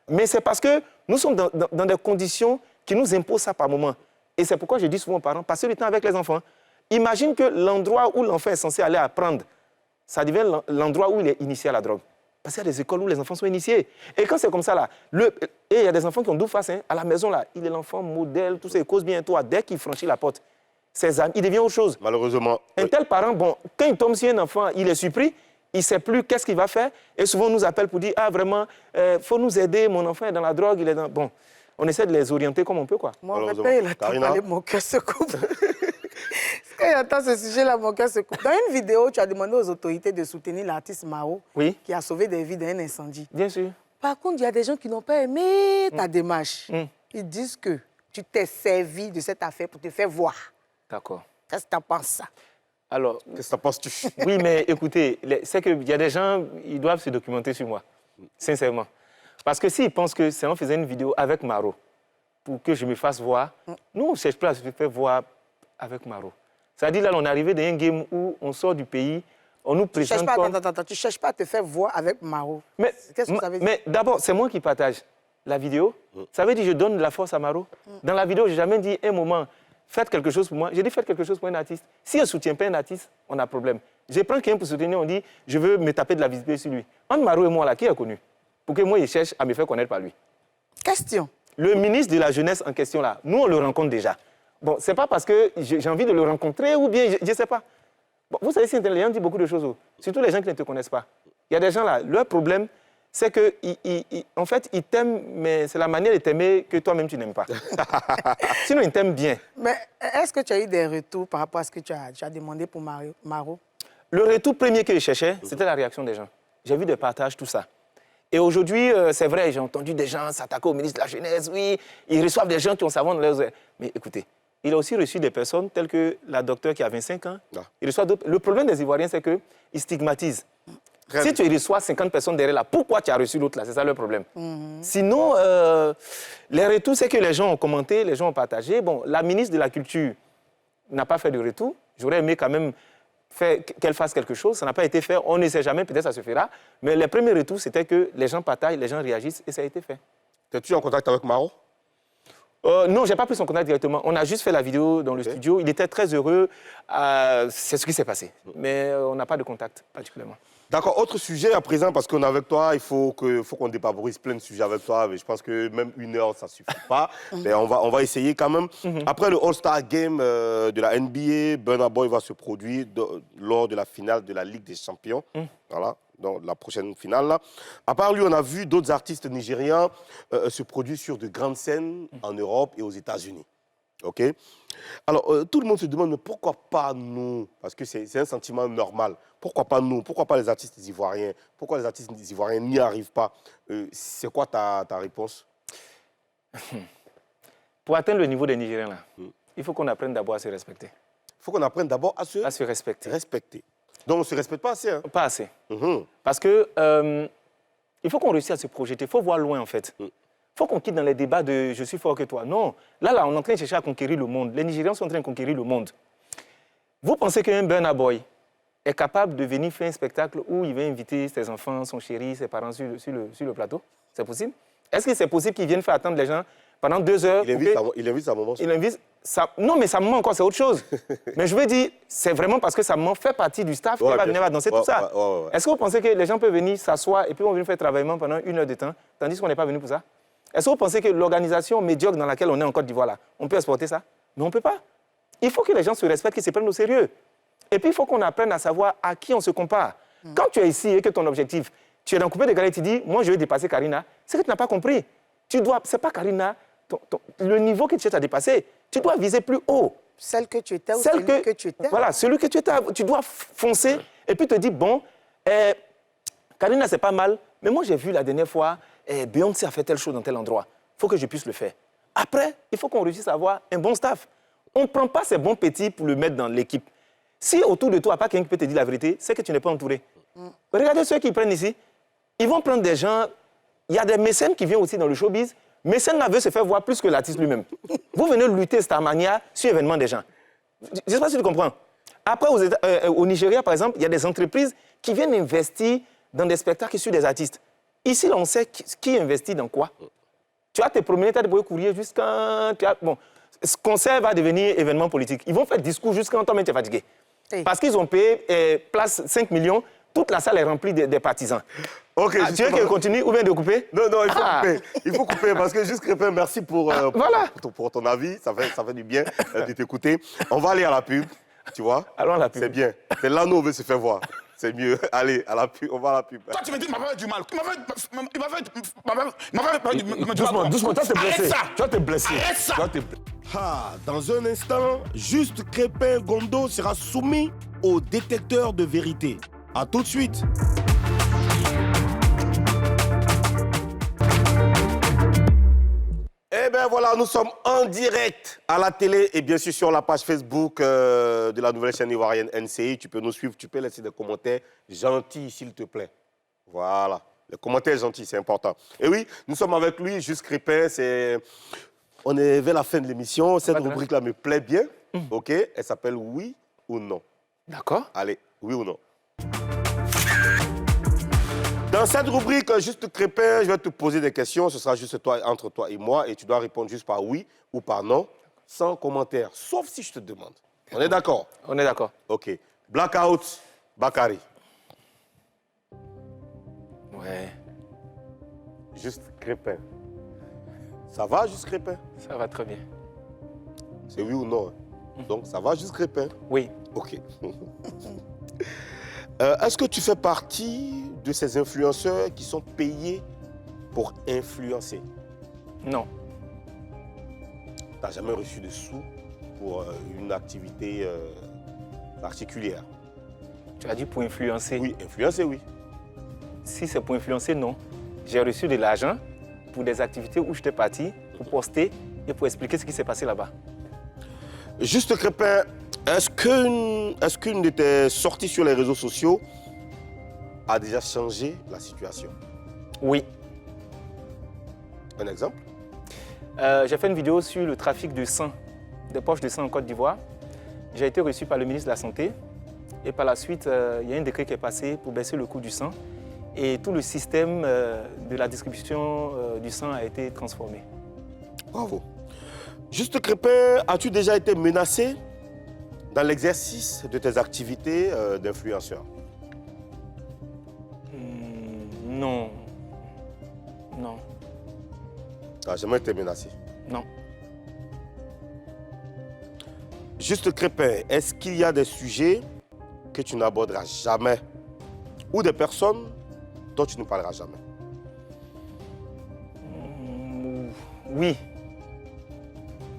Mais c'est parce que nous sommes dans des conditions qui nous imposent ça par moment. Et c'est pourquoi je dis souvent aux parents, passez du temps avec les enfants. Imagine que l'endroit où l'enfant est censé aller apprendre, ça devient l'endroit où il est initié à la drogue. Parce qu'il y a des écoles où les enfants sont initiés. Et quand c'est comme ça, là, et il y a des enfants qui ont double face, hein, à la maison, là, il est l'enfant modèle, tout ça, il cause bien toi. Dès qu'il franchit la porte, ses amis, il devient autre chose. Malheureusement. Un tel parent, bon, quand il tombe sur un enfant, il est surpris, il ne sait plus qu'est-ce qu'il va faire. Et souvent, on nous appelle pour dire, ah, vraiment, faut nous aider, mon enfant est dans la drogue, il est dans... Bon, on essaie de les orienter comme on peut, quoi. Moi, il a parlé, mon cœur se coupe. Quand j'entends ce sujet-là, mon cœur se coupe. Dans une vidéo, tu as demandé aux autorités de soutenir l'artiste Maro, Oui. qui a sauvé des vies dans un incendie. Bien sûr. Par contre, il y a des gens qui n'ont pas aimé ta démarche. Ils disent que tu t'es servi de cette affaire pour te faire voir. D'accord. Qu'est-ce que tu en penses ça? Alors, Qu'est-ce que t'en penses-tu? oui, mais écoutez, c'est qu'il y a des gens, ils doivent se documenter sur moi, sincèrement. Parce que s'ils pensent que c'est en faisant une vidéo avec Maro pour que je me fasse voir, nous, on ne cherche pas à se faire voir avec Maro. C'est-à-dire, là, on est arrivé dans un game où on sort du pays, on nous présente comme... Attends, tu ne cherches pas à te faire voir avec Maro. Mais, Qu'est-ce que ça veut dire? mais d'abord, c'est moi qui partage la vidéo. Ça veut dire que je donne de la force à Maro. Dans la vidéo, je n'ai jamais dit un moment, faites quelque chose pour moi. J'ai dit, faites quelque chose pour un artiste. Si on ne soutient pas un artiste, on a un problème. Je prends quelqu'un pour soutenir, on dit, je veux me taper de la visibilité sur lui. Entre Maro et moi, là, qui est connu? Pour que moi, il cherche à me faire connaître par lui. Question. Le ministre de la Jeunesse en question, là, nous, on le rencontre déjà. Bon, ce n'est pas parce que j'ai envie de le rencontrer ou bien, je ne sais pas. Bon, vous savez, si les gens disent beaucoup de choses, surtout les gens qui ne te connaissent pas. Il y a des gens là, leur problème, c'est qu'en fait, ils t'aiment, mais c'est la manière de t'aimer que toi-même tu n'aimes pas. Sinon, ils t'aiment bien. Mais est-ce que tu as eu des retours par rapport à ce que tu as demandé pour Maro? Le retour premier que je cherchais, c'était la réaction des gens. J'ai vu des partages, tout ça. Et aujourd'hui, c'est vrai, j'ai entendu des gens s'attaquer au ministre de la Jeunesse. Oui, ils reçoivent des gens qui ont savant dans leurs... Mais écoutez, il a aussi reçu des personnes telles que la docteure qui a 25 ans. Ah. Il reçoit d'autres. Le problème des Ivoiriens, c'est qu'ils stigmatisent. Si tu reçois 50 personnes derrière là, pourquoi tu as reçu l'autre là? C'est ça le problème. Sinon, les retours, c'est que les gens ont commenté, les gens ont partagé. Bon, la ministre de la Culture n'a pas fait de retour. J'aurais aimé quand même qu'elle fasse quelque chose. Ça n'a pas été fait. On ne sait jamais, peut-être ça se fera. Mais les premiers retours, c'était que les gens partagent, les gens réagissent et ça a été fait. Es-tu en contact avec Maro? Non, je n'ai pas pris son contact directement. On a juste fait la vidéo dans le studio. Il était très heureux. C'est ce qui s'est passé. Mais on n'a pas de contact particulièrement. D'accord, autre sujet à présent, parce qu'on est avec toi, il faut qu'on dépaporise plein de sujets avec toi. Mais je pense que même 1 heure, ça ne suffit pas. Mais on va essayer quand même. Après le All-Star Game de la NBA, Burna Boy va se produire lors de la finale de la Ligue des Champions. Voilà, dans la prochaine finale. Là. À part lui, on a vu d'autres artistes nigérians se produire sur de grandes scènes en Europe et aux États-Unis. OK? Alors, tout le monde se demande, mais pourquoi pas nous? Parce que c'est un sentiment normal. Pourquoi pas nous? Pourquoi pas les artistes ivoiriens? Pourquoi les artistes ivoiriens n'y arrivent pas? C'est quoi ta réponse? Pour atteindre le niveau des Nigériens, là, il faut qu'on apprenne d'abord à se respecter. Il faut qu'on apprenne d'abord à se respecter. Donc, on ne se respecte pas assez. Hein? Pas assez. Parce que il faut qu'on réussisse à se projeter. Il faut voir loin, en fait. Il faut qu'on quitte dans les débats de « je suis fort que toi ». Non, là, on est en train de chercher à conquérir le monde. Les Nigérians sont en train de conquérir le monde. Vous pensez qu'un Burna Boy est capable de venir faire un spectacle où il va inviter ses enfants, son chéri, ses parents sur le plateau? C'est possible? Est-ce que c'est possible qu'il vienne faire attendre les gens pendant 2 heures? Il invite sa maman. Non, mais sa maman encore, c'est autre chose. Mais je veux dire, c'est vraiment parce que sa maman fait partie du staff qu'elle va venir danser tout ça. Est-ce que vous pensez que les gens peuvent venir s'asseoir et puis vont venir faire travaillement pendant 1 heure de temps, tandis qu'on n'est pas venu pour ça? Est-ce que vous pensez que l'organisation médiocre dans laquelle on est en Côte d'Ivoire, là, on peut exporter ça? Mais on ne peut pas. Il faut que les gens se respectent, qu'ils se prennent au sérieux. Et puis, il faut qu'on apprenne à savoir à qui on se compare. Quand tu es ici et que ton objectif, tu es dans le coupé de galerie, tu dis, moi, je veux dépasser Karina, c'est que tu n'as pas compris. Ce n'est pas Karina, le niveau que tu cherches à dépasser. Tu dois viser plus haut. Celle que tu étais ou celui que tu étais. Voilà, celui que tu étais. Tu dois foncer et puis te dire, bon, Karina, c'est pas mal, mais moi, j'ai vu la dernière fois, Beyoncé a fait telle chose dans tel endroit. Il faut que je puisse le faire. Après, il faut qu'on réussisse à avoir un bon staff. On ne prend pas ces bons petits pour le mettre dans l'équipe. Si autour de toi, pas quelqu'un qui peut te dire la vérité, c'est que tu n'es pas entouré. Regardez ceux qui prennent ici. Ils vont prendre des gens... Il y a des mécènes qui viennent aussi dans le showbiz. Mécène veut se faire voir plus que l'artiste lui-même. Vous venez lutter Starmania sur l'événement des gens. Je ne sais pas si tu comprends. Après, au Nigeria, par exemple, il y a des entreprises qui viennent investir dans des spectacles sur des artistes. Ici, là, on sait qui investit dans quoi. Tu vas te promener, tu as débrouillé courrier jusqu'à... Bon, ce concert va devenir événement politique. Ils vont faire discours jusqu'à toi-même tu es fatigué. Parce qu'ils ont payé place 5 millions, toute la salle est remplie des partisans. Ok, tu veux qu'il continue ou bien de couper? Non, il faut couper. Il faut couper parce que juste Crépin, merci pour ton avis. Ça fait du bien de t'écouter. On va aller à la pub, tu vois. Allons à la pub. C'est bien. C'est là où on veut se faire voir. C'est mieux. Allez, à la pub, on va à la pub. Toi, tu me dis, il m'a fait du mal. Il m'a fait du mal. Doucement, toi, t'es blessé. Arrête ça. Toi, t'es blessé. Arrête ça. Toi, t'es blessé. Dans un instant, Juste Crépin Gondo sera soumis au détecteur de vérité. A tout de suite. Eh bien voilà, nous sommes en direct à la télé et bien sûr sur la page Facebook de la nouvelle chaîne ivoirienne NCI. Tu peux nous suivre, tu peux laisser des commentaires gentils s'il te plaît. Voilà, les commentaires gentils, c'est important. Et oui, nous sommes avec lui, Juste Crépin. On est vers la fin de l'émission. Cette rubrique-là me plaît bien. OK, elle s'appelle Oui ou Non. D'accord. Allez, oui ou non. Dans cette rubrique, Juste Crépin, je vais te poser des questions. Ce sera juste entre toi et moi. Et tu dois répondre juste par oui ou par non, sans commentaire. Sauf si je te demande. On est d'accord? On est d'accord. OK. Blackout, Bakary. Ouais, Juste Crépin. Ça va, Juste Crépin? ça va très bien. C'est oui ou non? Donc, ça va, Juste Crépin? Oui. OK. Est-ce que tu fais partie de ces influenceurs qui sont payés pour influencer? Non. Tu n'as jamais reçu de sous pour une activité particulière? Tu as dit pour influencer. Oui, influencer, oui. Si c'est pour influencer, non. J'ai reçu de l'argent pour des activités où j'étais parti, pour poster et pour expliquer ce qui s'est passé là-bas. Juste Crépin, est-ce qu'une de tes sorties sur les réseaux sociaux a déjà changé la situation? Oui. Un exemple? J'ai fait une vidéo sur le trafic de sang, des poches de sang en Côte d'Ivoire. J'ai été reçu par le ministre de la Santé et par la suite, il y a un décret qui est passé pour baisser le coût du sang et tout le système de la distribution du sang a été transformé. Bravo. Juste Crépin, as-tu déjà été menacé dans l'exercice de tes activités d'influenceur? Non. Non. Tu n'as jamais été menacé? Non. Juste Crépin, est-ce qu'il y a des sujets que tu n'aborderas jamais ou des personnes dont tu ne parleras jamais? Oui.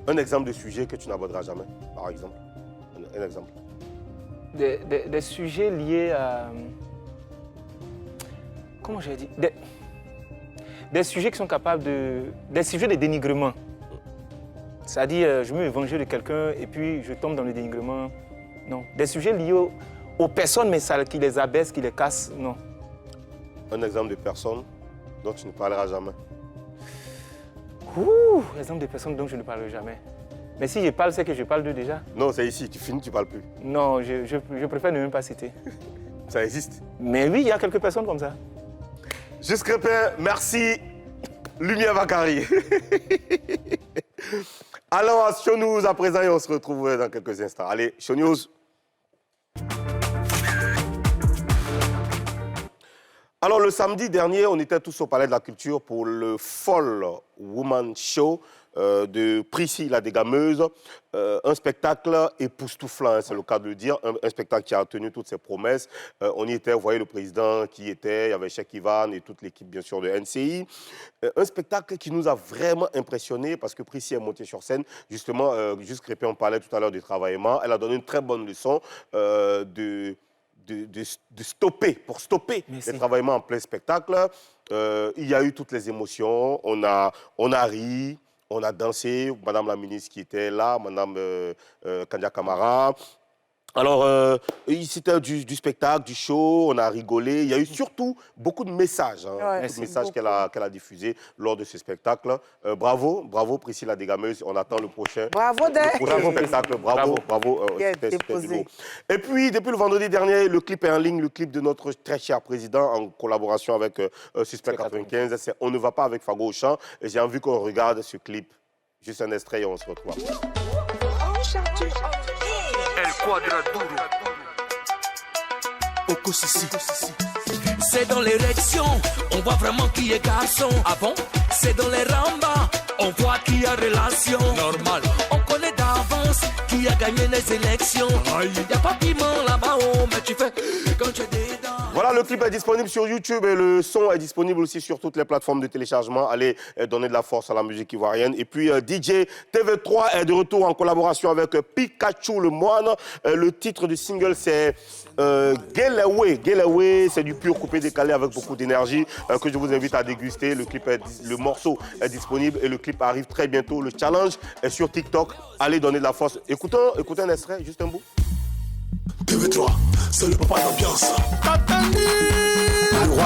Un exemple de sujet que tu n'aborderas jamais, par exemple. Un exemple. Des sujets liés à... Comment j'ai dit? Des sujets qui sont capables de... Des sujets de dénigrement. C'est-à-dire, je me venger de quelqu'un et puis je tombe dans le dénigrement. Non. Des sujets liés aux personnes, mais ça, qui les abaissent, qui les cassent, non. Un exemple de personne dont tu ne parleras jamais. Exemple de personnes dont je ne parlerai jamais. Mais si je parle, c'est que je parle d'eux déjà. Non, c'est ici, tu finis, tu ne parles plus. Non, je préfère ne même pas citer. Ça existe. Mais oui, il y a quelques personnes comme ça. Juste Crépin, merci. Lumière Bakary. Allons à Show News à présent et on se retrouve dans quelques instants. Allez, Show News. Alors, le samedi dernier, on était tous au Palais de la Culture pour le Fall Woman Show de Prissy la Dégameuse. Un spectacle époustouflant, c'est le cas de le dire. Un spectacle qui a tenu toutes ses promesses. On y était, vous voyez le président qui y était, il y avait Cheikh Ivan et toute l'équipe, bien sûr, de NCI. Un spectacle qui nous a vraiment impressionnés parce que Prissy est montée sur scène. Justement, Juste Crépin, on parlait tout à l'heure du travaillement. Elle a donné une très bonne leçon de stopper, pour stopper les travaillements en plein spectacle. Il y a eu toutes les émotions, on a ri, on a dansé, Madame la ministre qui était là, Madame Kandia Kamara. Alors, c'était du spectacle, du show, on a rigolé. Il y a eu surtout beaucoup de messages, beaucoup de messages qu'elle a diffusés lors de ce spectacle. Bravo Prissy la Dégameuse. On attend le prochain, spectacle. Bravo. C'était du beau. Et puis, depuis le vendredi dernier, le clip est en ligne, le clip de notre très cher président en collaboration avec Suspect 95. C'est On ne va pas avec Fago au chant. Et j'ai envie qu'on regarde ce clip. Juste un extrait et on se retrouve après. C'est dans l'érection, on voit vraiment qui est garçon. Ah bon? C'est dans les rambas, on voit qui a relation. Normal, on connaît d'avance qui a gagné les élections. Y'a pas piment là-bas, oh, mais tu fais quand tu es dedans. Voilà le clip est disponible sur YouTube et le son est disponible aussi sur toutes les plateformes de téléchargement. Allez donner de la force à la musique ivoirienne. Et puis DJ TV3 est de retour en collaboration avec Pikachu le Moine. Le titre du single c'est Getaway. Getaway, c'est du pur coupé décalé avec beaucoup d'énergie que je vous invite à déguster. Le morceau est disponible et le clip arrive très bientôt. Le challenge est sur TikTok. Allez donner de la force. Écoutez un extrait, juste un bout. TV3, c'est le papa d'ambiance. Le roi 12-12.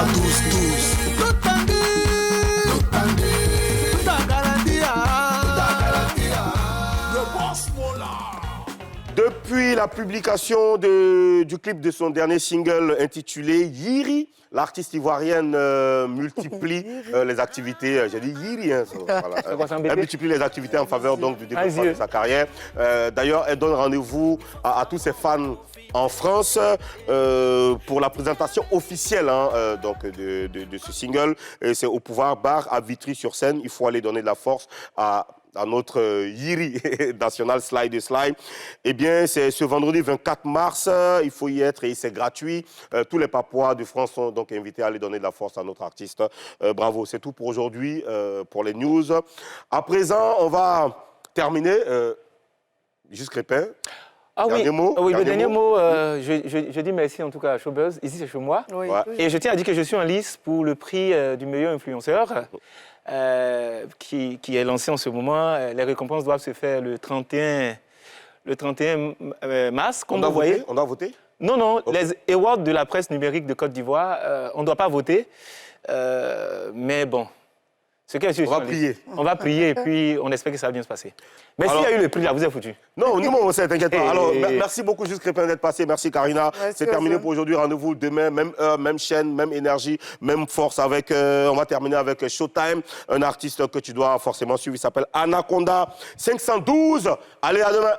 Depuis la publication du clip de son dernier single intitulé Yiri, l'artiste ivoirienne multiplie les activités. J'ai dit Yiri, hein, voilà. Elle multiplie les activités en faveur donc, du développement de sa carrière. D'ailleurs, elle donne rendez-vous à tous ses fans en France pour la présentation officielle donc, de ce single. C'est au Pouvoir Bar à Vitry-sur-Seine. Il faut aller donner de la force à notre Yiri national Slide de Slide. Eh bien, c'est ce vendredi 24 mars. Il faut y être et c'est gratuit. Tous les Papouas de France sont donc invités à aller donner de la force à notre artiste. Bravo, c'est tout pour aujourd'hui, pour les news. À présent, on va terminer. Juste Crépin. Ah oui, dernier mot, oui, le dernier mot, je dis merci en tout cas à Showbuzz. Ici, c'est chez moi. Oui, Ouais. Et je tiens à dire que je suis en lice pour le prix du meilleur influenceur qui est lancé en ce moment. Les récompenses doivent se faire le 31 mars, comme vous voyez. On doit voter? Non, non, Okay. les awards de la presse numérique de Côte d'Ivoire, on ne doit pas voter. Mais bon, ce qui est sûr, On va prier. On va prier et puis on espère que ça va bien se passer. Mais s'il y a eu le prix là, vous êtes foutu. Non, nous, on sait, t'inquiète pas. Alors, Et- merci beaucoup, Juste Crépin, d'être passé. Merci, Karina. Merci, C'est terminé Ozone. pour aujourd'hui. Rendez-vous demain, même heure, même chaîne, même énergie, même force. On va terminer avec Showtime, un artiste que tu dois forcément suivre. Il s'appelle Anaconda 512. Allez, à demain.